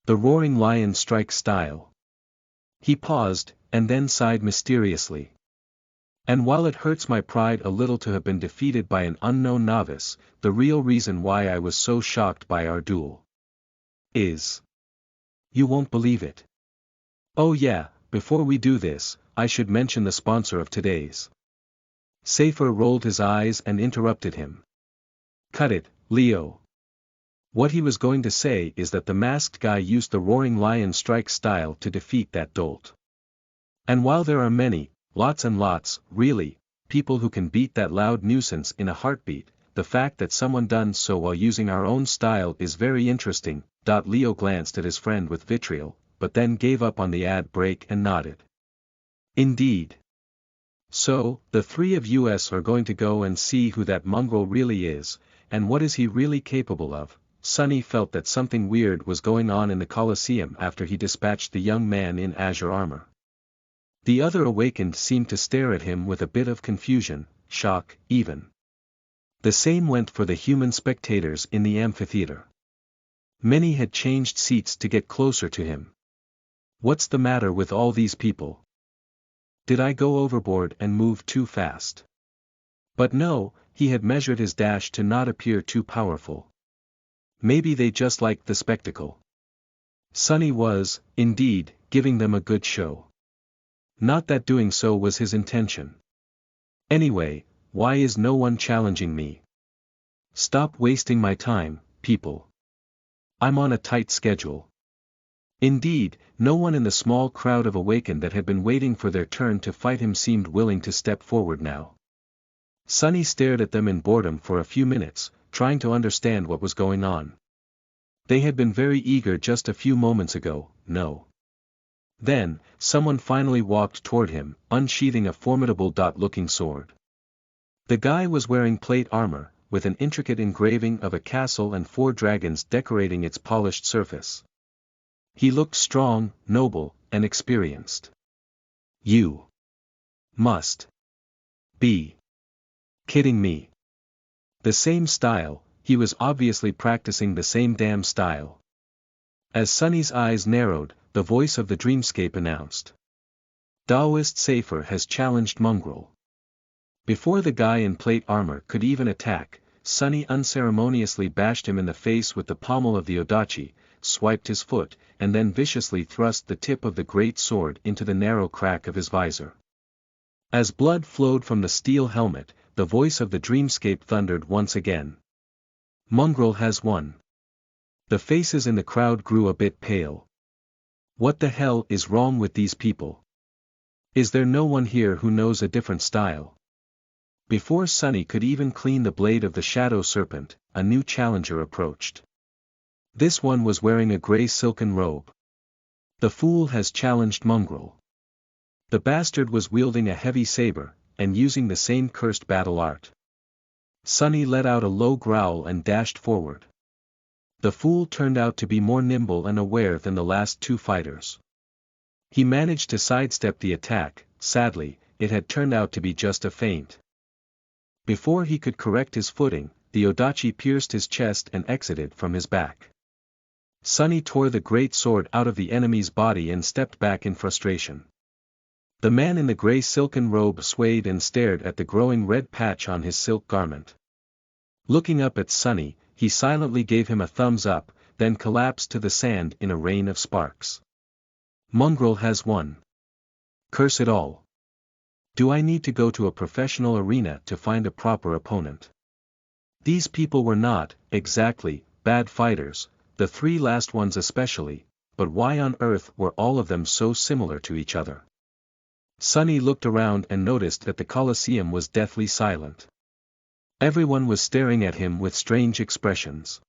The Roaring Lion strike style." He paused, and then sighed mysteriously. "And while it hurts my pride a little to have been defeated by an unknown novice, the real reason why I was so shocked by our duel is... You won't believe it. Oh yeah, before we do this, I should mention the sponsor of today's." Seifer rolled his eyes and interrupted him. "Cut it, Leo." What he was going to say is that the masked guy used the Roaring Lion strike style to defeat that dolt. And while there are many, lots and lots, really, people who can beat that loud nuisance in a heartbeat, the fact that someone done so while using our own style is very interesting. Leo glanced at his friend with vitriol, but then gave up on the ad break and nodded. "Indeed. So, the three of us are going to go and see who that mongrel really is, and what is he really capable of." Sonny felt that something weird was going on in the Colosseum after he dispatched the young man in azure armor. The other awakened seemed to stare at him with a bit of confusion, shock, even. The same went for the human spectators in the amphitheater. Many had changed seats to get closer to him. What's the matter with all these people? Did I go overboard and move too fast? But no, he had measured his dash to not appear too powerful. Maybe they just liked the spectacle. Sonny was, indeed, giving them a good show. Not that doing so was his intention. Anyway, why is no one challenging me? Stop wasting my time, people. I'm on a tight schedule. Indeed, no one in the small crowd of awakened that had been waiting for their turn to fight him seemed willing to step forward now. Sunny stared at them in boredom for a few minutes, trying to understand what was going on. They had been very eager just a few moments ago, no. Then, someone finally walked toward him, unsheathing a formidable dot-looking sword. The guy was wearing plate armor, with an intricate engraving of a castle and 4 dragons decorating its polished surface. He looked strong, noble, and experienced. You must be kidding me. The same style, he was obviously practicing the same damn style. As Sunny's eyes narrowed, the voice of the dreamscape announced. Daoist Safer has challenged Mongrel. Before the guy in plate armor could even attack, Sunny unceremoniously bashed him in the face with the pommel of the odachi, swiped his foot, and then viciously thrust the tip of the great sword into the narrow crack of his visor. As blood flowed from the steel helmet, the voice of the dreamscape thundered once again. Mongrel has won. The faces in the crowd grew a bit pale. What the hell is wrong with these people? Is there no one here who knows a different style? Before Sunny could even clean the blade of the shadow serpent, a new challenger approached. This one was wearing a gray silken robe. The fool has challenged Mongrel. The bastard was wielding a heavy saber, and using the same cursed battle art. Sunny let out a low growl and dashed forward. The fool turned out to be more nimble and aware than the last 2 fighters. He managed to sidestep the attack. Sadly, it had turned out to be just a feint. Before he could correct his footing, the odachi pierced his chest and exited from his back. Sunny tore the great sword out of the enemy's body and stepped back in frustration. The man in the gray silken robe swayed and stared at the growing red patch on his silk garment. Looking up at Sunny, he silently gave him a thumbs up, then collapsed to the sand in a rain of sparks. Mongrel has won. Curse it all. Do I need to go to a professional arena to find a proper opponent? These people were not, exactly, bad fighters, the 3 last ones especially, but why on earth were all of them so similar to each other? Sunny looked around and noticed that the Colosseum was deathly silent. Everyone was staring at him with strange expressions.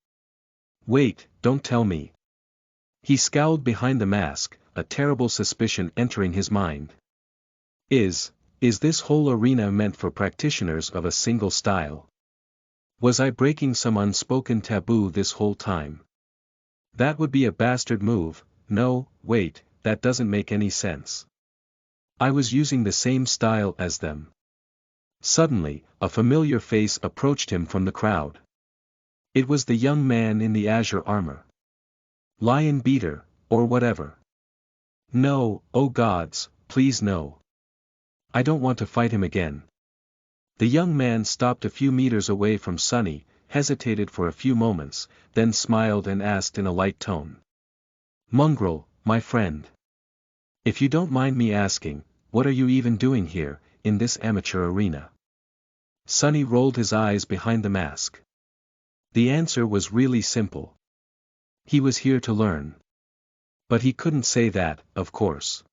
Wait, don't tell me. He scowled behind the mask, a terrible suspicion entering his mind. Is this whole arena meant for practitioners of a single style? Was I breaking some unspoken taboo this whole time? That would be a bastard move. No, wait, that doesn't make any sense. I was using the same style as them. Suddenly, a familiar face approached him from the crowd. It was the young man in the azure armor. Lion Beater, or whatever. No, oh gods, please no. I don't want to fight him again. The young man stopped a few meters away from Sunny, hesitated for a few moments, then smiled and asked in a light tone. Mongrel, my friend. If you don't mind me asking, what are you even doing here, in this amateur arena? Sunny rolled his eyes behind the mask. The answer was really simple. He was here to learn. But he couldn't say that, of course.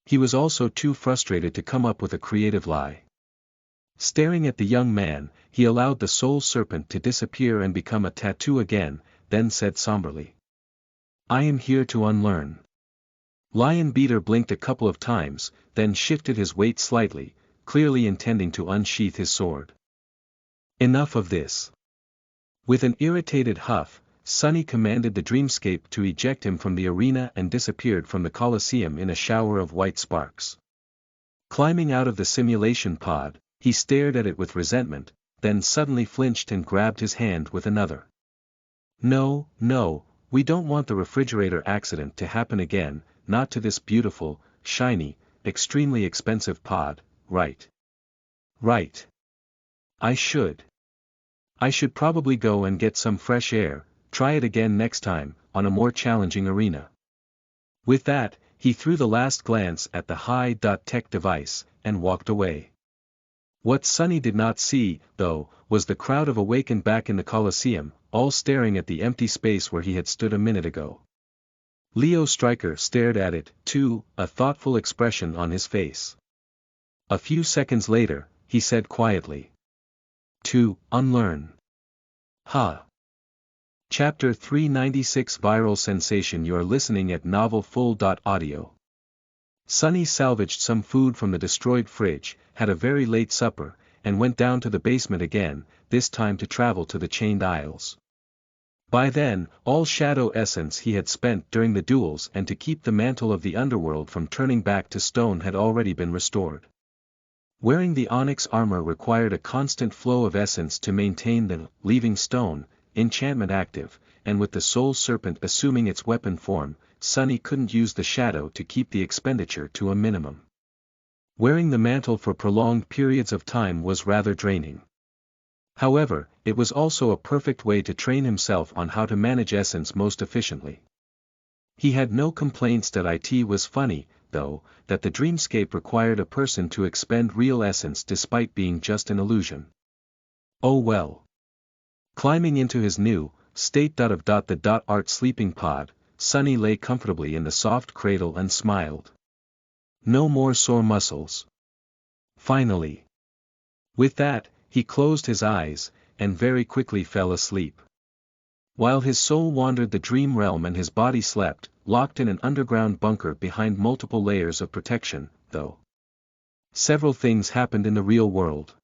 He was also too frustrated to come up with a creative lie. Staring at the young man, he allowed the soul serpent to disappear and become a tattoo again, then said somberly. I am here to unlearn. Lion Beater blinked a couple of times, then shifted his weight slightly, clearly intending to unsheath his sword. Enough of this. With an irritated huff, Sunny commanded the dreamscape to eject him from the arena and disappeared from the Colosseum in a shower of white sparks. Climbing out of the simulation pod, he stared at it with resentment, then suddenly flinched and grabbed his hand with another. No, we don't want the refrigerator accident to happen again, not to this beautiful, shiny, extremely expensive pod, right? Right. I should probably go and get some fresh air, try it again next time, on a more challenging arena. With that, he threw the last glance at the high-tech device, and walked away. What Sunny did not see, though, was the crowd of awakened back in the Colosseum, all staring at the empty space where he had stood a minute ago. Leo Stryker stared at it, too, a thoughtful expression on his face. A few seconds later, he said quietly. To unlearn. Ha. Chapter 396 Viral Sensation. You're listening at NovelFull.audio. Sunny salvaged some food from the destroyed fridge, had a very late supper, and went down to the basement again, this time to travel to the Chained Isles. By then, all shadow essence he had spent during the duels and to keep the mantle of the underworld from turning back to stone had already been restored. Wearing the onyx armor required a constant flow of essence to maintain the leaving stone enchantment active, and with the soul serpent assuming its weapon form, Sunny couldn't use the shadow to keep the expenditure to a minimum. Wearing the mantle for prolonged periods of time was rather draining. However, it was also a perfect way to train himself on how to manage essence most efficiently. He had no complaints that it was funny, though, that the dreamscape required a person to expend real essence despite being just an illusion. Oh well. Climbing into his new, state-of-the-art sleeping pod, Sunny lay comfortably in the soft cradle and smiled. No more sore muscles. Finally. With that, he closed his eyes, and very quickly fell asleep. While his soul wandered the dream realm and his body slept, locked in an underground bunker behind multiple layers of protection, though. Several things happened in the real world.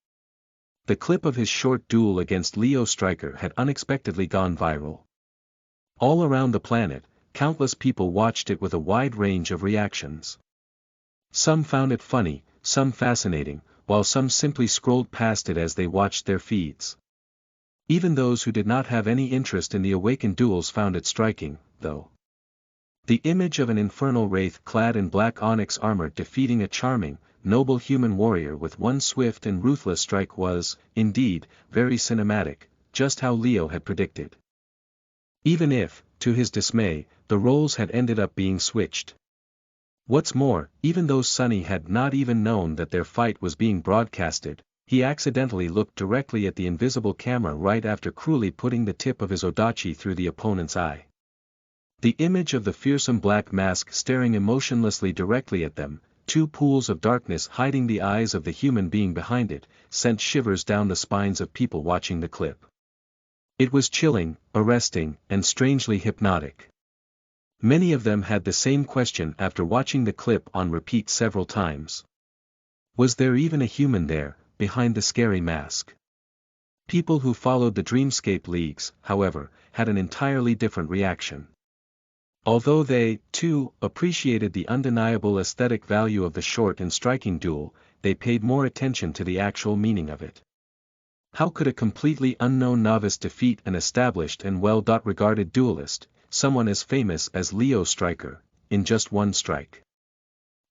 The clip of his short duel against Leo Stryker had unexpectedly gone viral. All around the planet, countless people watched it with a wide range of reactions. Some found it funny, some fascinating, while some simply scrolled past it as they watched their feeds. Even those who did not have any interest in the awakened duels found it striking, though. The image of an infernal wraith clad in black onyx armor defeating a charming, noble human warrior with one swift and ruthless strike was, indeed, very cinematic, just how Leo had predicted. Even if, to his dismay, the roles had ended up being switched. What's more, even though Sunny had not even known that their fight was being broadcasted, he accidentally looked directly at the invisible camera right after cruelly putting the tip of his odachi through the opponent's eye. The image of the fearsome black mask staring emotionlessly directly at them, two pools of darkness hiding the eyes of the human being behind it, sent shivers down the spines of people watching the clip. It was chilling, arresting, and strangely hypnotic. Many of them had the same question after watching the clip on repeat several times. Was there even a human there, behind the scary mask? People who followed the Dreamscape leagues, however, had an entirely different reaction. Although they, too, appreciated the undeniable aesthetic value of the short and striking duel, they paid more attention to the actual meaning of it. How could a completely unknown novice defeat an established and well-regarded duelist, someone as famous as Leo Stryker, in just one strike?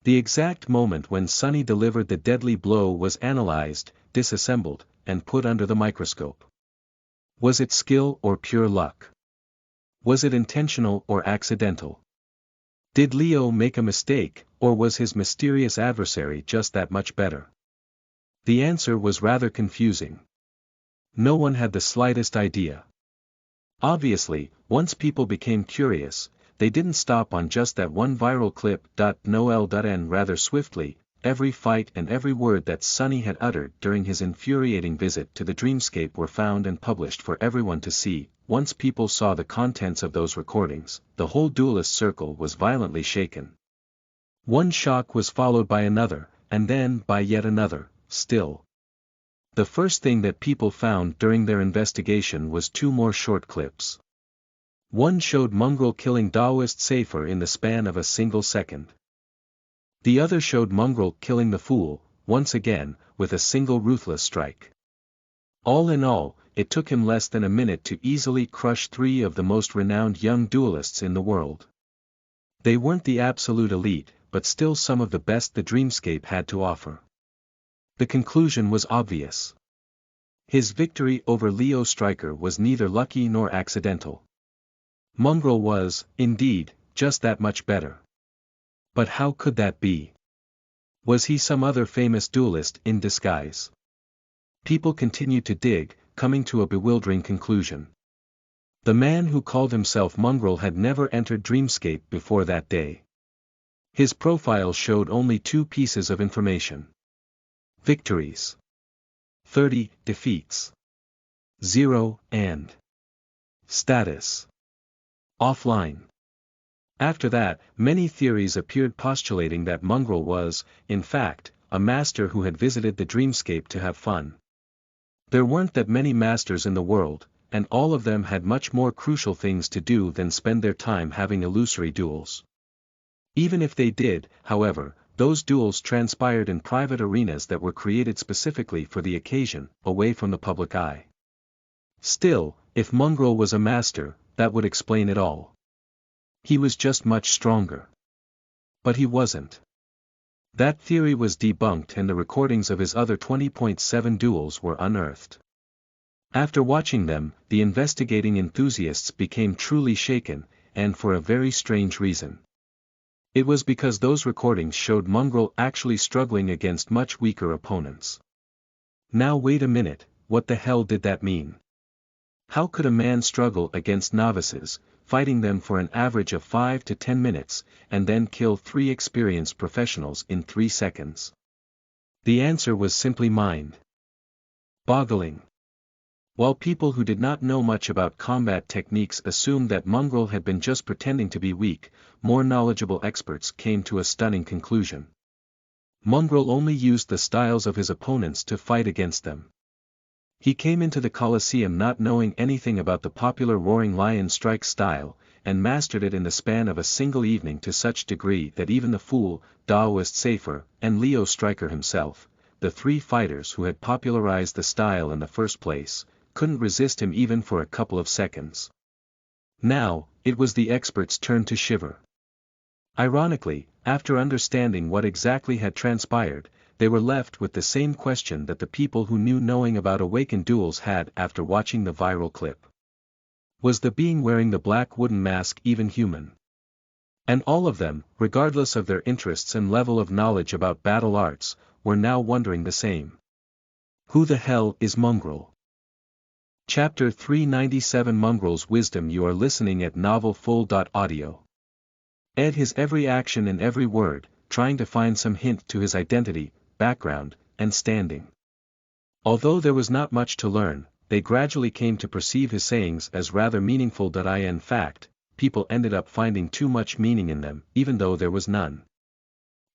The exact moment when Sunny delivered the deadly blow was analyzed, disassembled, and put under the microscope. Was it skill or pure luck? Was it intentional or accidental? Did Leo make a mistake, or was his mysterious adversary just that much better? The answer was rather confusing. No one had the slightest idea. Obviously, once people became curious, they didn't stop on just that one viral clip. Noel.n rather swiftly, every fight and every word that Sunny had uttered during his infuriating visit to the Dreamscape were found and published for everyone to see. Once people saw the contents of those recordings, the whole duelist circle was violently shaken. One shock was followed by another, and then by yet another, still. The first thing that people found during their investigation was two more short clips. One showed Mongrel killing Daoist Safer in the span of a single second. The other showed Mongrel killing the Fool, once again, with a single ruthless strike. All in all, it took him less than a minute to easily crush three of the most renowned young duelists in the world. They weren't the absolute elite, but still some of the best the Dreamscape had to offer. The conclusion was obvious. His victory over Leo Stryker was neither lucky nor accidental. Mongrel was, indeed, just that much better. But how could that be? Was he some other famous duelist in disguise? People continued to dig, coming to a bewildering conclusion. The man who called himself Mongrel had never entered Dreamscape before that day. His profile showed only 2 pieces of information. Victories. 30 defeats. 0 and status. Offline. After that, many theories appeared postulating that Mongrel was, in fact, a master who had visited the Dreamscape to have fun. There weren't that many masters in the world, and all of them had much more crucial things to do than spend their time having illusory duels. Even if they did, however, those duels transpired in private arenas that were created specifically for the occasion, away from the public eye. Still, if Mongrel was a master, that would explain it all. He was just much stronger. But he wasn't. That theory was debunked and the recordings of his other 20.7 duels were unearthed. After watching them, the investigating enthusiasts became truly shaken, and for a very strange reason. It was because those recordings showed Mongrel actually struggling against much weaker opponents. Now wait a minute, what the hell did that mean? How could a man struggle against novices, fighting them for an average of 5 to 10 minutes, and then kill 3 experienced professionals in 3 seconds? The answer was simply mind-boggling. While people who did not know much about combat techniques assumed that Mongrel had been just pretending to be weak, more knowledgeable experts came to a stunning conclusion. Mongrel only used the styles of his opponents to fight against them. He came into the Colosseum not knowing anything about the popular Roaring Lion strike style, and mastered it in the span of a single evening to such degree that even the fool, Daoist Safer, and Leo Stryker himself, the 3 fighters who had popularized the style in the first place, couldn't resist him even for a couple of seconds. Now, it was the experts' turn to shiver. Ironically, after understanding what exactly had transpired, they were left with the same question that the people who knew knowing about Awakened duels had after watching the viral clip. Was the being wearing the black wooden mask even human? And all of them, regardless of their interests and level of knowledge about battle arts, were now wondering the same. Who the hell is Mongrel? Chapter 397 Mongrel's Wisdom. You are listening at NovelFull.audio. Ed his every action and every word, trying to find some hint to his identity, background, and standing. Although there was not much to learn, they gradually came to perceive his sayings as rather meaningful. In fact, people ended up finding too much meaning in them, even though there was none.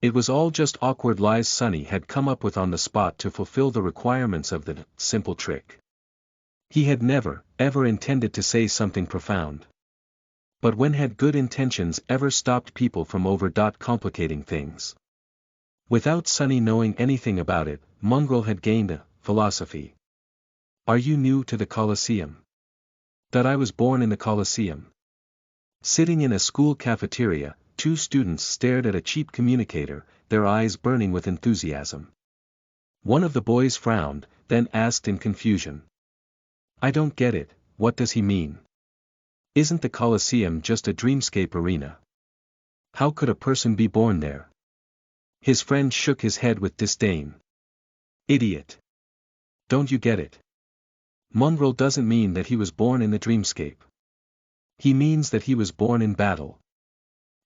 It was all just awkward lies Sonny had come up with on the spot to fulfill the requirements of the simple trick. He had never, ever intended to say something profound. But when had good intentions ever stopped people from complicating things? Without Sonny knowing anything about it, Mongrel had gained a philosophy. Are you new to the Colosseum? That I was born in the Colosseum. Sitting in a school cafeteria, 2 students stared at a cheap communicator, their eyes burning with enthusiasm. One of the boys frowned, then asked in confusion. I don't get it, what does he mean? Isn't the Colosseum just a dreamscape arena? How could a person be born there? His friend shook his head with disdain. Idiot! Don't you get it? Mongrel doesn't mean that he was born in the dreamscape. He means that he was born in battle.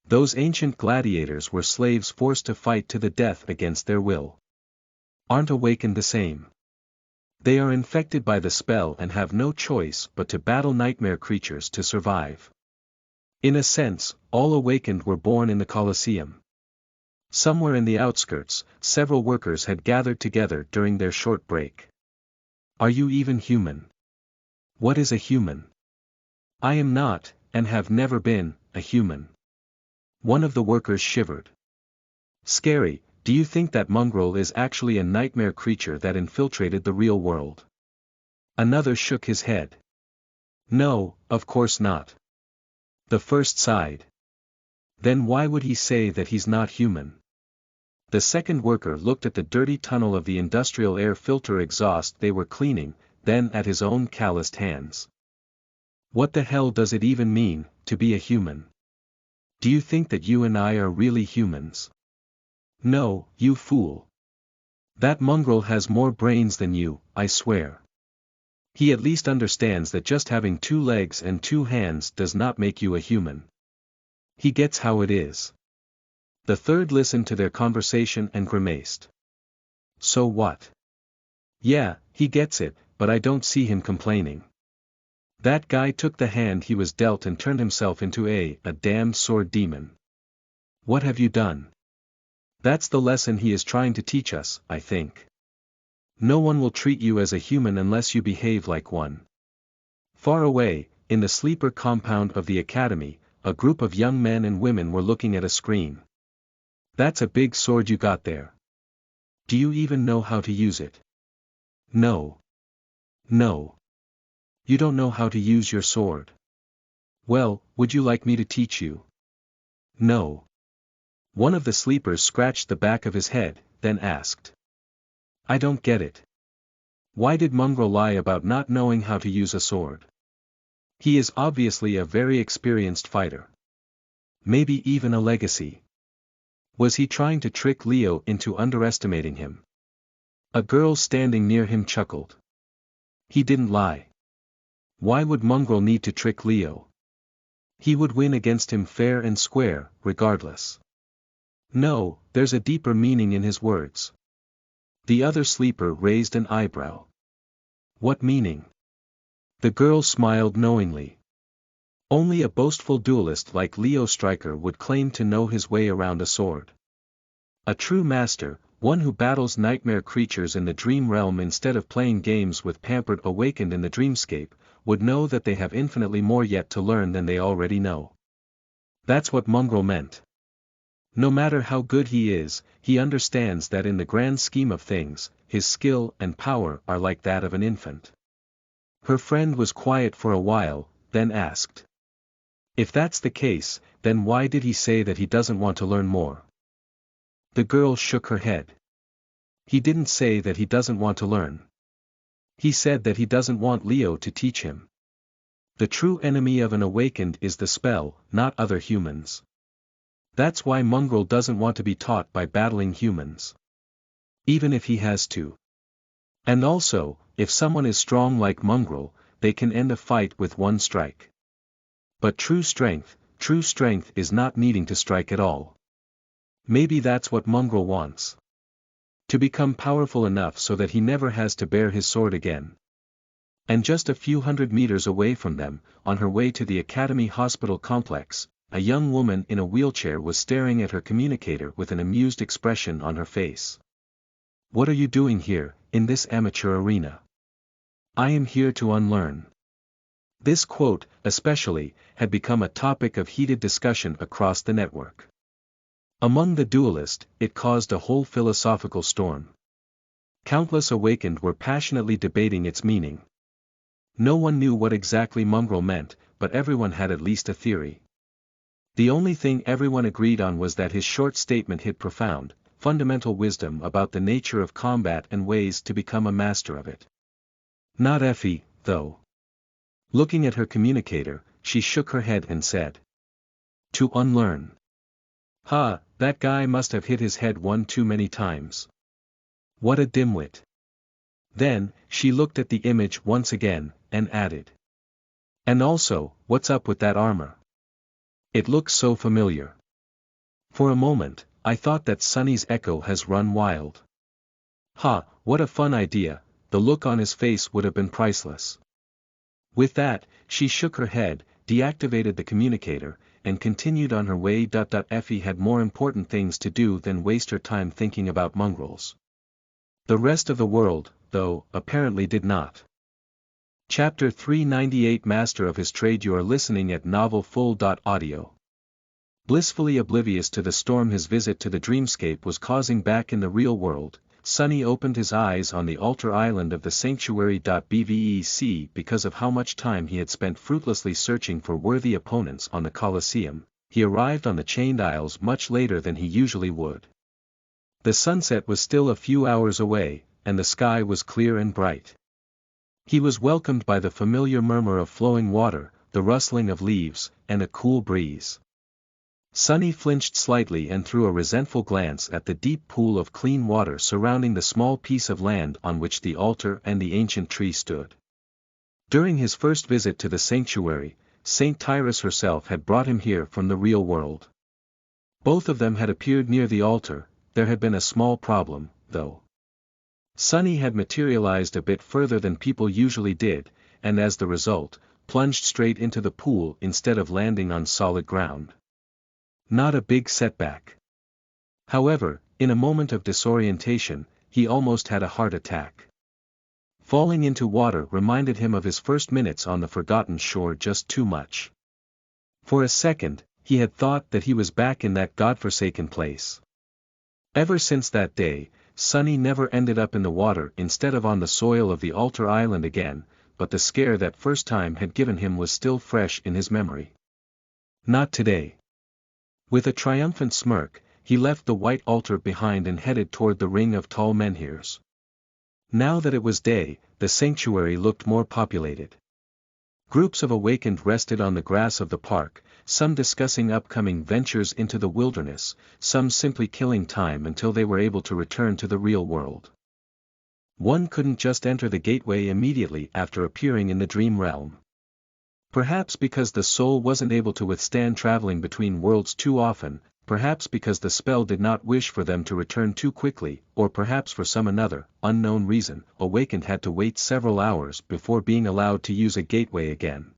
Those ancient gladiators were slaves forced to fight to the death against their will. Aren't Awakened the same? They are infected by the spell and have no choice but to battle nightmare creatures to survive. In a sense, all Awakened were born in the Colosseum. Somewhere in the outskirts, several workers had gathered together during their short break. Are you even human? What is a human? I am not, and have never been, a human. One of the workers shivered. Scary. Do you think that Mongrel is actually a nightmare creature that infiltrated the real world? Another shook his head. No, of course not. The first sighed. Then why would he say that he's not human? The second worker looked at the dirty tunnel of the industrial air filter exhaust they were cleaning, then at his own calloused hands. What the hell does it even mean, to be a human? Do you think that you and I are really humans? No, you fool. That Mongrel has more brains than you, I swear. He at least understands that just having 2 legs and 2 hands does not make you a human. He gets how it is. The third listened to their conversation and grimaced. So what? Yeah, he gets it, but I don't see him complaining. That guy took the hand he was dealt and turned himself into a damned sword demon. What have you done? That's the lesson he is trying to teach us, I think. No one will treat you as a human unless you behave like one. Far away, in the sleeper compound of the academy, a group of young men and women were looking at a screen. That's a big sword you got there. Do you even know how to use it? No. No. You don't know how to use your sword. Well, would you like me to teach you? No. One of the sleepers scratched the back of his head, then asked. I don't get it. Why did Mongrel lie about not knowing how to use a sword? He is obviously a very experienced fighter. Maybe even a legacy. Was he trying to trick Leo into underestimating him? A girl standing near him chuckled. He didn't lie. Why would Mongrel need to trick Leo? He would win against him fair and square, regardless. No, there's a deeper meaning in his words. The other sleeper raised an eyebrow. What meaning? The girl smiled knowingly. Only a boastful duelist like Leo Stryker would claim to know his way around a sword. A true master, one who battles nightmare creatures in the dream realm instead of playing games with pampered awakened in the dreamscape, would know that they have infinitely more yet to learn than they already know. That's what Mongrel meant. No matter how good he is, he understands that in the grand scheme of things, his skill and power are like that of an infant. Her friend was quiet for a while, then asked. If that's the case, then why did he say that he doesn't want to learn more? The girl shook her head. He didn't say that he doesn't want to learn. He said that he doesn't want Leo to teach him. The true enemy of an awakened is the spell, not other humans. That's why Mongrel doesn't want to be taught by battling humans. Even if he has to. And also, if someone is strong like Mongrel, they can end a fight with one strike. But true strength is not needing to strike at all. Maybe that's what Mongrel wants. To become powerful enough so that he never has to bear his sword again. And just a few hundred meters away from them, on her way to the Academy Hospital complex, a young woman in a wheelchair was staring at her communicator with an amused expression on her face. What are you doing here, in this amateur arena? I am here to unlearn. This quote, especially, had become a topic of heated discussion across the network. Among the duelists, it caused a whole philosophical storm. Countless awakened were passionately debating its meaning. No one knew what exactly Mongrel meant, but everyone had at least a theory. The only thing everyone agreed on was that his short statement hid profound, fundamental wisdom about the nature of combat and ways to become a master of it. Not Effie, though. Looking at her communicator, she shook her head and said. To unlearn. That guy must have hit his head one too many times. What a dimwit. Then, she looked at the image once again, and added. And also, what's up with that armor? It looks so familiar. For a moment, I thought that Sonny's echo has run wild. What a fun idea, the look on his face would have been priceless. With that, she shook her head, deactivated the communicator, and continued on her way. Effie had more important things to do than waste her time thinking about mongrels. The rest of the world, though, apparently did not. Chapter 398 Master of his trade. You are listening at NovelFull.audio. Blissfully oblivious to the storm his visit to the dreamscape was causing back in the real world, Sonny opened his eyes on the altar island of the sanctuary. Bvec because of how much time he had spent fruitlessly searching for worthy opponents on the Colosseum, he arrived on the Chained Isles much later than he usually would. The sunset was still a few hours away, and the sky was clear and bright. He was welcomed by the familiar murmur of flowing water, the rustling of leaves, and a cool breeze. Sonny flinched slightly and threw a resentful glance at the deep pool of clean water surrounding the small piece of land on which the altar and the ancient tree stood. During his first visit to the sanctuary, Saint Tyrus herself had brought him here from the real world. Both of them had appeared near the altar. There had been a small problem, though. Sunny had materialized a bit further than people usually did, and as the result, plunged straight into the pool instead of landing on solid ground. Not a big setback. However, in a moment of disorientation, he almost had a heart attack. Falling into water reminded him of his first minutes on the forgotten shore just too much. For a second, he had thought that he was back in that godforsaken place. Ever since that day, Sunny never ended up in the water instead of on the soil of the altar island again, but the scare that first time had given him was still fresh in his memory. Not today. With a triumphant smirk, he left the white altar behind and headed toward the ring of tall menhirs. Now that it was day, the sanctuary looked more populated. Groups of awakened rested on the grass of the park, some discussing upcoming ventures into the wilderness, some simply killing time until they were able to return to the real world. One couldn't just enter the gateway immediately after appearing in the dream realm. Perhaps because the soul wasn't able to withstand traveling between worlds too often, perhaps because the spell did not wish for them to return too quickly, or perhaps for some another, unknown reason, awakened had to wait several hours before being allowed to use a gateway again.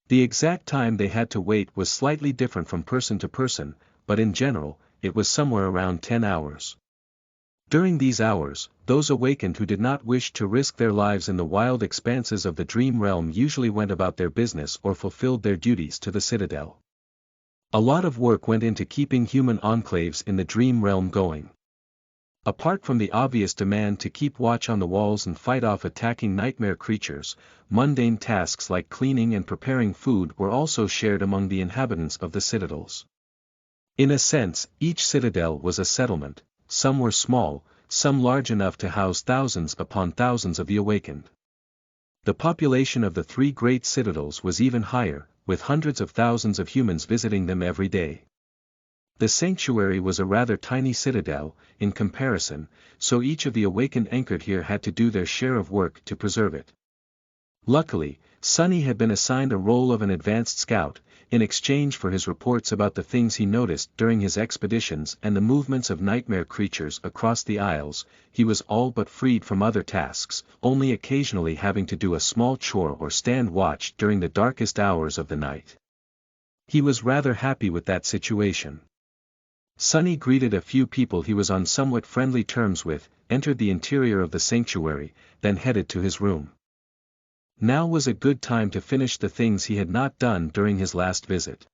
The exact time they had to wait was slightly different from person to person, but in general, it was somewhere around 10 hours. During these hours, those awakened who did not wish to risk their lives in the wild expanses of the dream realm usually went about their business or fulfilled their duties to the citadel. A lot of work went into keeping human enclaves in the dream realm going. Apart from the obvious demand to keep watch on the walls and fight off attacking nightmare creatures, mundane tasks like cleaning and preparing food were also shared among the inhabitants of the citadels. In a sense, each citadel was a settlement. Some were small, some large enough to house thousands upon thousands of the awakened. The population of the three great citadels was even higher, with hundreds of thousands of humans visiting them every day. The sanctuary was a rather tiny citadel, in comparison, so each of the awakened anchored here had to do their share of work to preserve it. Luckily, Sunny had been assigned a role of an advanced scout, in exchange for his reports about the things he noticed during his expeditions and the movements of nightmare creatures across the isles. He was all but freed from other tasks, only occasionally having to do a small chore or stand watch during the darkest hours of the night. He was rather happy with that situation. Sunny greeted a few people he was on somewhat friendly terms with, entered the interior of the sanctuary, then headed to his room. Now was a good time to finish the things he had not done during his last visit.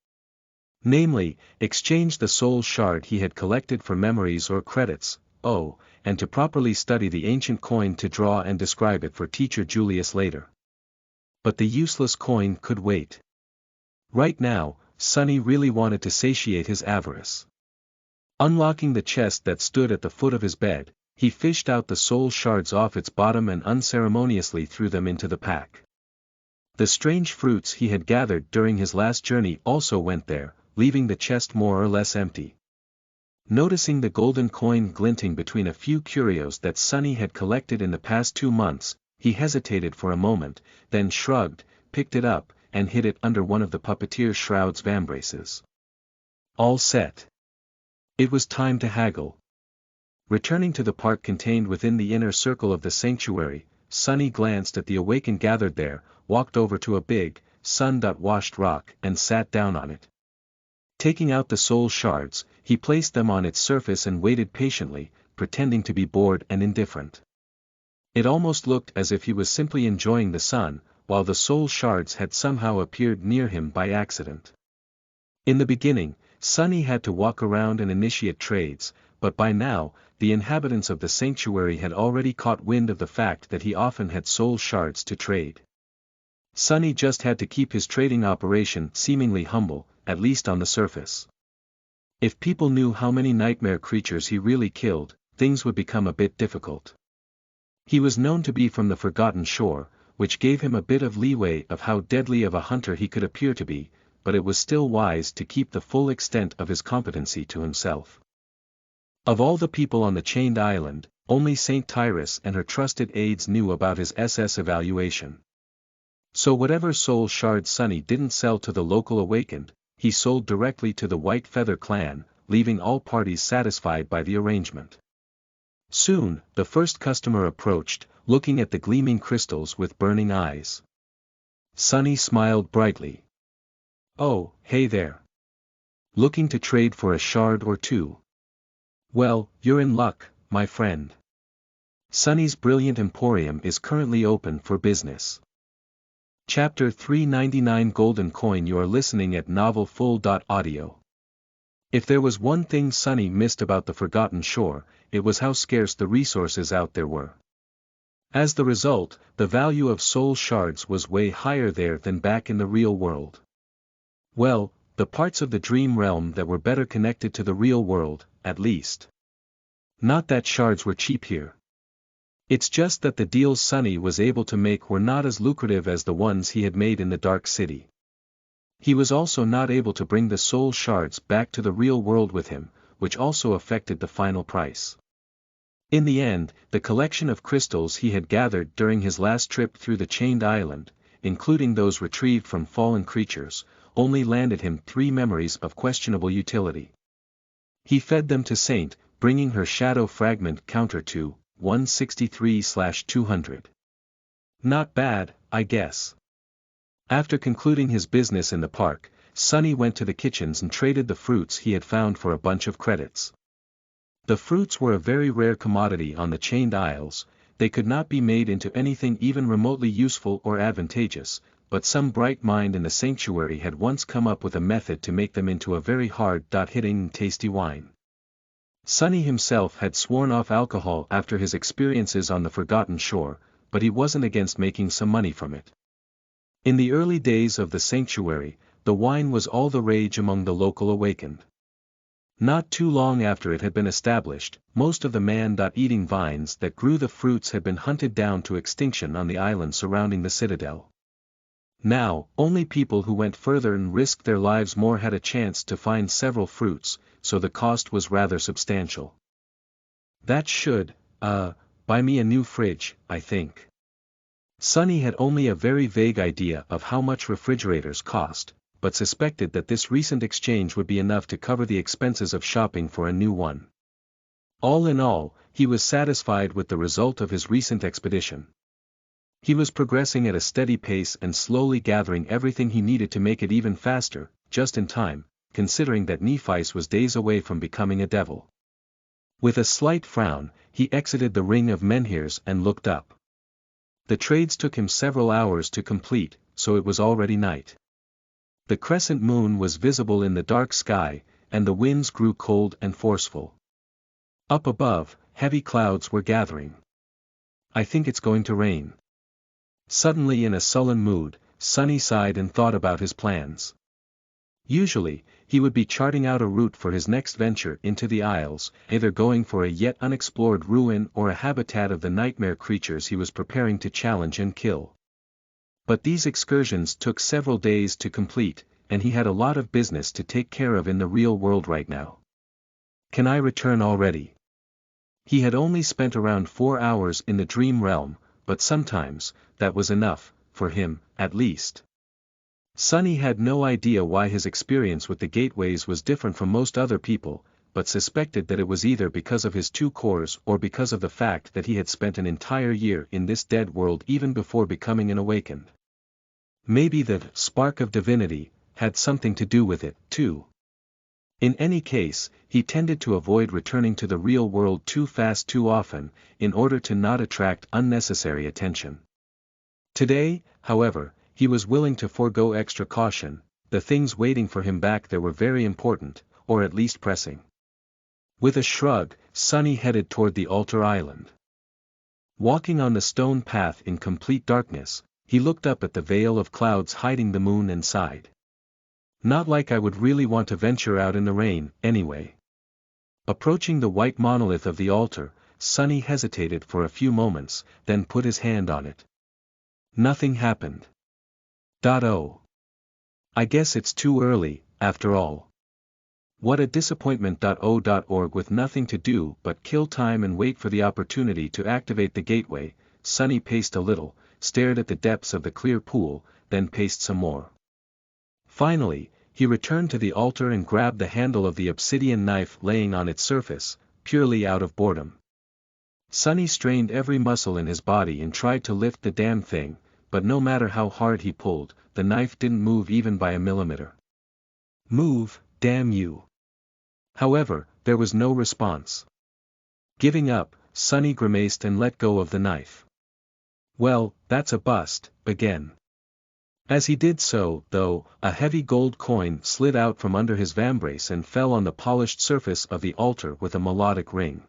Namely, exchange the soul shard he had collected for memories or credits, and to properly study the ancient coin to draw and describe it for teacher Julius later. But the useless coin could wait. Right now, Sunny really wanted to satiate his avarice. Unlocking the chest that stood at the foot of his bed, he fished out the soul shards off its bottom and unceremoniously threw them into the pack. The strange fruits he had gathered during his last journey also went there, leaving the chest more or less empty. Noticing the golden coin glinting between a few curios that Sunny had collected in the past 2 months, he hesitated for a moment, then shrugged, picked it up, and hid it under one of the puppeteer Shroud's vambraces. All set. It was time to haggle. Returning to the park contained within the inner circle of the sanctuary, Sunny glanced at the awakened gathered there, walked over to a big, sun-washed rock and sat down on it. Taking out the soul shards, he placed them on its surface and waited patiently, pretending to be bored and indifferent. It almost looked as if he was simply enjoying the sun, while the soul shards had somehow appeared near him by accident. In the beginning, Sunny had to walk around and initiate trades, but by now, the inhabitants of the sanctuary had already caught wind of the fact that he often had soul shards to trade. Sunny just had to keep his trading operation seemingly humble, at least on the surface. If people knew how many nightmare creatures he really killed, things would become a bit difficult. He was known to be from the Forgotten Shore, which gave him a bit of leeway of how deadly of a hunter he could appear to be, but it was still wise to keep the full extent of his competency to himself. Of all the people on the chained island, only Saint Tyrus and her trusted aides knew about his SS evaluation. So whatever soul shards Sunny didn't sell to the local awakened, he sold directly to the White Feather clan, leaving all parties satisfied by the arrangement. Soon, the first customer approached, looking at the gleaming crystals with burning eyes. Sunny smiled brightly. "Oh, hey there. Looking to trade for a shard or two? Well, you're in luck, my friend. Sunny's Brilliant Emporium is currently open for business." Chapter 399 Golden Coin. You are listening at NovelFull.audio. If there was one thing Sunny missed about the Forgotten Shore, it was how scarce the resources out there were. As the result, the value of soul shards was way higher there than back in the real world. Well, the parts of the dream realm that were better connected to the real world, at least. Not that shards were cheap here. It's just that the deals Sunny was able to make were not as lucrative as the ones he had made in the Dark City. He was also not able to bring the soul shards back to the real world with him, which also affected the final price. In the end, the collection of crystals he had gathered during his last trip through the Chained Island, including those retrieved from fallen creatures, only landed him 3 memories of questionable utility. He fed them to Saint, bringing her shadow fragment counter to 163/200. Not bad, I guess. After concluding his business in the park, Sunny went to the kitchens and traded the fruits he had found for a bunch of credits. The fruits were a very rare commodity on the Chained Isles. They could not be made into anything even remotely useful or advantageous, but some bright mind in the sanctuary had once come up with a method to make them into a very hard-hitting and tasty wine. Sunny himself had sworn off alcohol after his experiences on the Forgotten Shore, but he wasn't against making some money from it. In the early days of the sanctuary, the wine was all the rage among the local awakened. Not too long after it had been established, most of the man-eating vines that grew the fruits had been hunted down to extinction on the island surrounding the citadel. Now, only people who went further and risked their lives more had a chance to find several fruits, so the cost was rather substantial. That should, buy me a new fridge, I think. Sunny had only a very vague idea of how much refrigerators cost, but suspected that this recent exchange would be enough to cover the expenses of shopping for a new one. All in all, he was satisfied with the result of his recent expedition. He was progressing at a steady pace and slowly gathering everything he needed to make it even faster, just in time, considering that Nephice was days away from becoming a devil. With a slight frown, he exited the ring of menhirs and looked up. The trades took him several hours to complete, so it was already night. The crescent moon was visible in the dark sky, and the winds grew cold and forceful. Up above, heavy clouds were gathering. "I think it's going to rain." Suddenly, in a sullen mood, Sunny sighed and thought about his plans. Usually, he would be charting out a route for his next venture into the Isles, either going for a yet unexplored ruin or a habitat of the nightmare creatures he was preparing to challenge and kill. But these excursions took several days to complete, and he had a lot of business to take care of in the real world right now. Can I return already? He had only spent around 4 hours in the dream realm, but sometimes, that was enough, for him, at least. Sunny had no idea why his experience with the gateways was different from most other people, but suspected that it was either because of his 2 cores or because of the fact that he had spent an entire year in this dead world even before becoming an awakened. Maybe the spark of divinity had something to do with it, too. In any case, he tended to avoid returning to the real world too fast too often, in order to not attract unnecessary attention. Today, however, he was willing to forego extra caution. The things waiting for him back there were very important, or at least pressing. With a shrug, Sunny headed toward the altar island. Walking on the stone path in complete darkness, he looked up at the veil of clouds hiding the moon and sighed. Not like I would really want to venture out in the rain, anyway. Approaching the white monolith of the altar, Sunny hesitated for a few moments, then put his hand on it. Nothing happened. Oh. I guess it's too early, after all. What a disappointment. O.org. With nothing to do but kill time and wait for the opportunity to activate the gateway, Sunny paced a little, stared at the depths of the clear pool, then paced some more. Finally, he returned to the altar and grabbed the handle of the obsidian knife laying on its surface, purely out of boredom. Sonny strained every muscle in his body and tried to lift the damn thing, but no matter how hard he pulled, the knife didn't move even by a millimeter. Move, damn you. However, there was no response. Giving up, Sonny grimaced and let go of the knife. Well, that's a bust, again. As he did so, though, a heavy gold coin slid out from under his vambrace and fell on the polished surface of the altar with a melodic ring.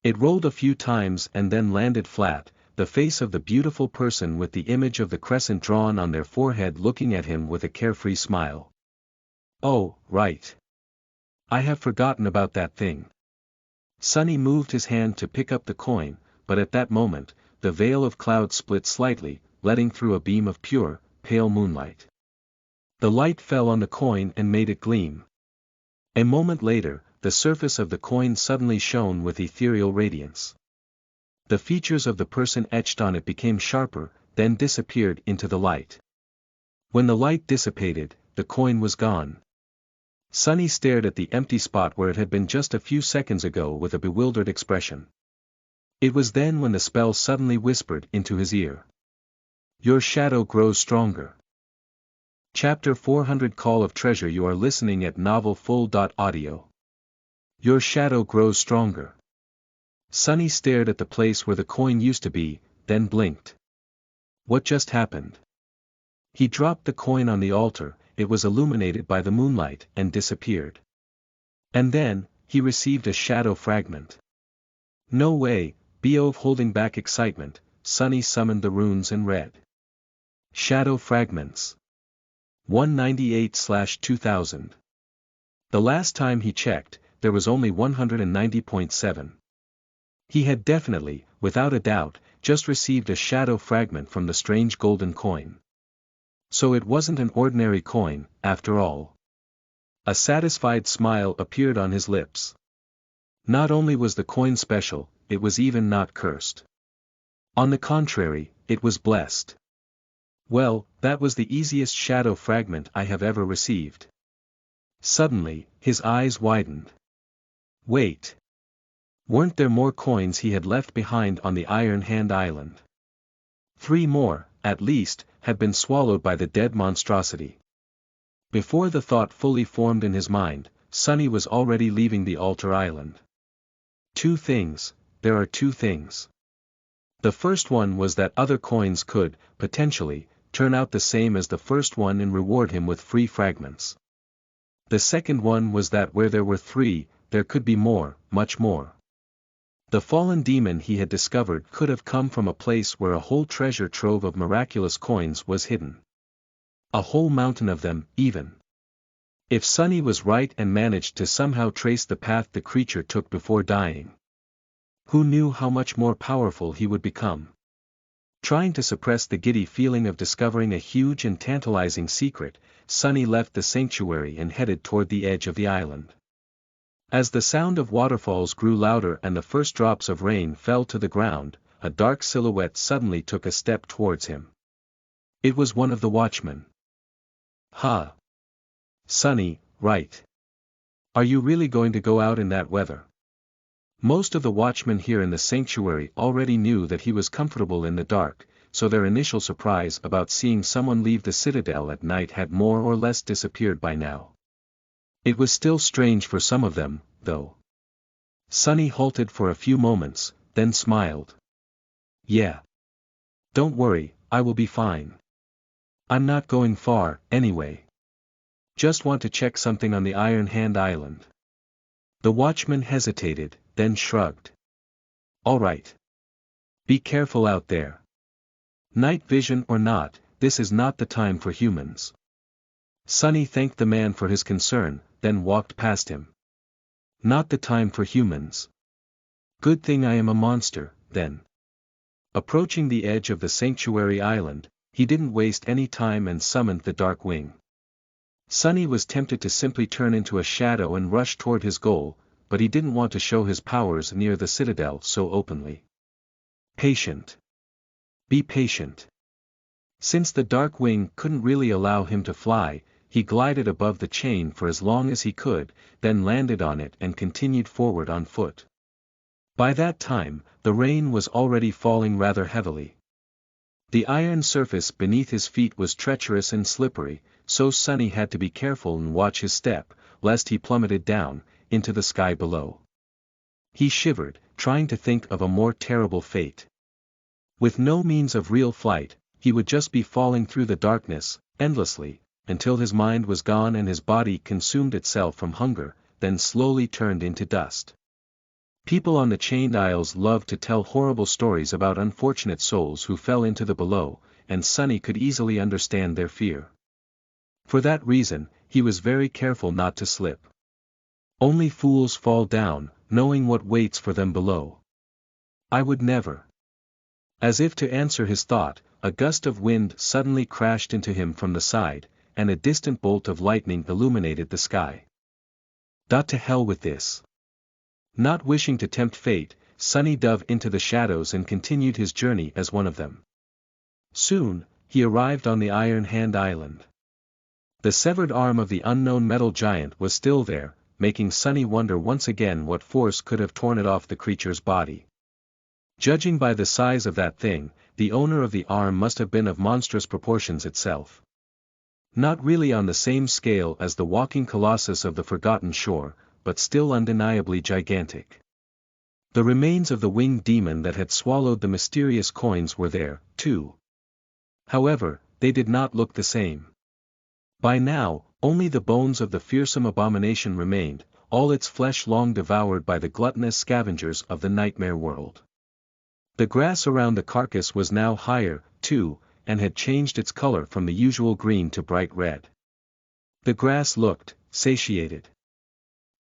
It rolled a few times and then landed flat, the face of the beautiful person with the image of the crescent drawn on their forehead looking at him with a carefree smile. Oh, right. I have forgotten about that thing. Sonny moved his hand to pick up the coin, but at that moment, the veil of cloud split slightly, letting through a beam of pure, pale moonlight. The light fell on the coin and made it gleam. A moment later, the surface of the coin suddenly shone with ethereal radiance. The features of the person etched on it became sharper, then disappeared into the light. When the light dissipated, the coin was gone. Sonny stared at the empty spot where it had been just a few seconds ago with a bewildered expression. It was then when the spell suddenly whispered into his ear. Your shadow grows stronger. Chapter 400 Call of Treasure. You are listening at NovelFull.audio. Your shadow grows stronger. Sonny stared at the place where the coin used to be, then blinked. What just happened? He dropped the coin on the altar, it was illuminated by the moonlight and disappeared. And then, he received a shadow fragment. No way, Beove holding back excitement, Sonny summoned the runes and read. Shadow fragments. 198/2000. The last time he checked, there was only 190.7. He had definitely, without a doubt, just received a shadow fragment from the strange golden coin. So it wasn't an ordinary coin, after all. A satisfied smile appeared on his lips. Not only was the coin special, it was even not cursed. On the contrary, it was blessed. Well, that was the easiest shadow fragment I have ever received. Suddenly, his eyes widened. Wait. Weren't there more coins he had left behind on the Iron Hand Island? 3 more, at least, had been swallowed by the dead monstrosity. Before the thought fully formed in his mind, Sonny was already leaving the altar island. There are two things. The first one was that other coins could, potentially, turn out the same as the first one and reward him with free fragments. The second one was that where there were 3, there could be more, much more. The fallen demon he had discovered could have come from a place where a whole treasure trove of miraculous coins was hidden. A whole mountain of them, even. If Sonny was right and managed to somehow trace the path the creature took before dying. Who knew how much more powerful he would become? Trying to suppress the giddy feeling of discovering a huge and tantalizing secret, Sonny left the sanctuary and headed toward the edge of the island. As the sound of waterfalls grew louder and the first drops of rain fell to the ground, a dark silhouette suddenly took a step towards him. It was one of the watchmen. Ha! Sonny, right. Are you really going to go out in that weather? Most of the watchmen here in the sanctuary already knew that he was comfortable in the dark, so their initial surprise about seeing someone leave the citadel at night had more or less disappeared by now. It was still strange for some of them, though. Sonny halted for a few moments, then smiled. Yeah. Don't worry, I will be fine. I'm not going far, anyway. Just want to check something on the Iron Hand Island. The watchman hesitated, then shrugged. All right. Be careful out there. Night vision or not, this is not the time for humans. Sonny thanked the man for his concern, then walked past him. Not the time for humans. Good thing I am a monster, then. Approaching the edge of the sanctuary island, he didn't waste any time and summoned the Dark Wing. Sonny was tempted to simply turn into a shadow and rush toward his goal, but he didn't want to show his powers near the citadel so openly. Patient. Be patient. Since the dark wing couldn't really allow him to fly, he glided above the chain for as long as he could, then landed on it and continued forward on foot. By that time, the rain was already falling rather heavily. The iron surface beneath his feet was treacherous and slippery, so Sunny had to be careful and watch his step, lest he plummeted down, into the sky below. He shivered, trying to think of a more terrible fate. With no means of real flight, he would just be falling through the darkness, endlessly, until his mind was gone and his body consumed itself from hunger, then slowly turned into dust. People on the chained isles loved to tell horrible stories about unfortunate souls who fell into the below, and Sunny could easily understand their fear. For that reason, he was very careful not to slip. Only fools fall down, knowing what waits for them below. I would never. As if to answer his thought, a gust of wind suddenly crashed into him from the side, and a distant bolt of lightning illuminated the sky. To hell with this. Not wishing to tempt fate, Sunny dove into the shadows and continued his journey as one of them. Soon, he arrived on the Iron Hand Island. The severed arm of the unknown metal giant was still there, making Sunny wonder once again what force could have torn it off the creature's body. Judging by the size of that thing, the owner of the arm must have been of monstrous proportions itself. Not really on the same scale as the walking colossus of the Forgotten Shore, but still undeniably gigantic. The remains of the winged demon that had swallowed the mysterious coins were there, too. However, they did not look the same. By now, only the bones of the fearsome abomination remained, all its flesh long devoured by the gluttonous scavengers of the nightmare world. The grass around the carcass was now higher, too, and had changed its color from the usual green to bright red. The grass looked satiated.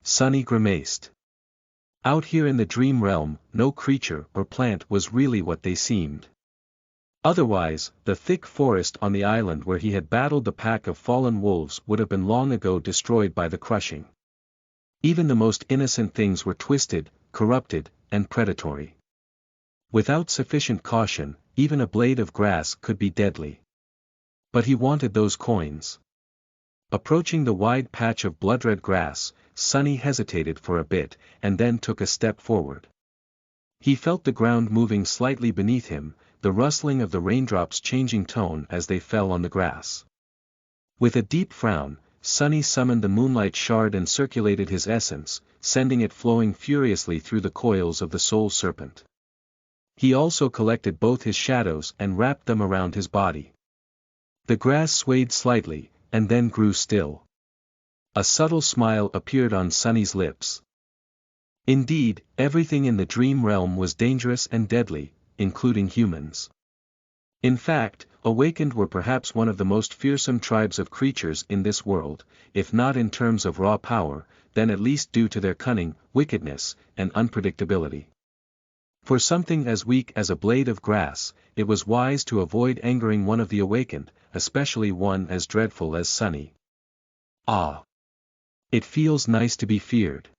Sunny grimaced. Out here in the dream realm, no creature or plant was really what they seemed. Otherwise, the thick forest on the island where he had battled the pack of fallen wolves would have been long ago destroyed by the crushing. Even the most innocent things were twisted, corrupted, and predatory. Without sufficient caution, even a blade of grass could be deadly. But he wanted those coins. Approaching the wide patch of blood-red grass, Sunny hesitated for a bit, and then took a step forward. He felt the ground moving slightly beneath him, the rustling of the raindrops changing tone as they fell on the grass. With a deep frown, Sunny summoned the moonlight shard and circulated his essence, sending it flowing furiously through the coils of the soul serpent. He also collected both his shadows and wrapped them around his body. The grass swayed slightly, and then grew still. A subtle smile appeared on Sunny's lips. Indeed, everything in the dream realm was dangerous and deadly, including humans. In fact, awakened were perhaps one of the most fearsome tribes of creatures in this world, if not in terms of raw power, then at least due to their cunning, wickedness, and unpredictability. For something as weak as a blade of grass, it was wise to avoid angering one of the awakened, especially one as dreadful as Sunny. Ah! It feels nice to be feared.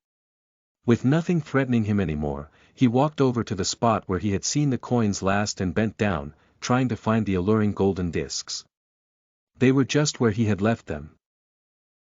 With nothing threatening him anymore, he walked over to the spot where he had seen the coins last and bent down, trying to find the alluring golden discs. They were just where he had left them.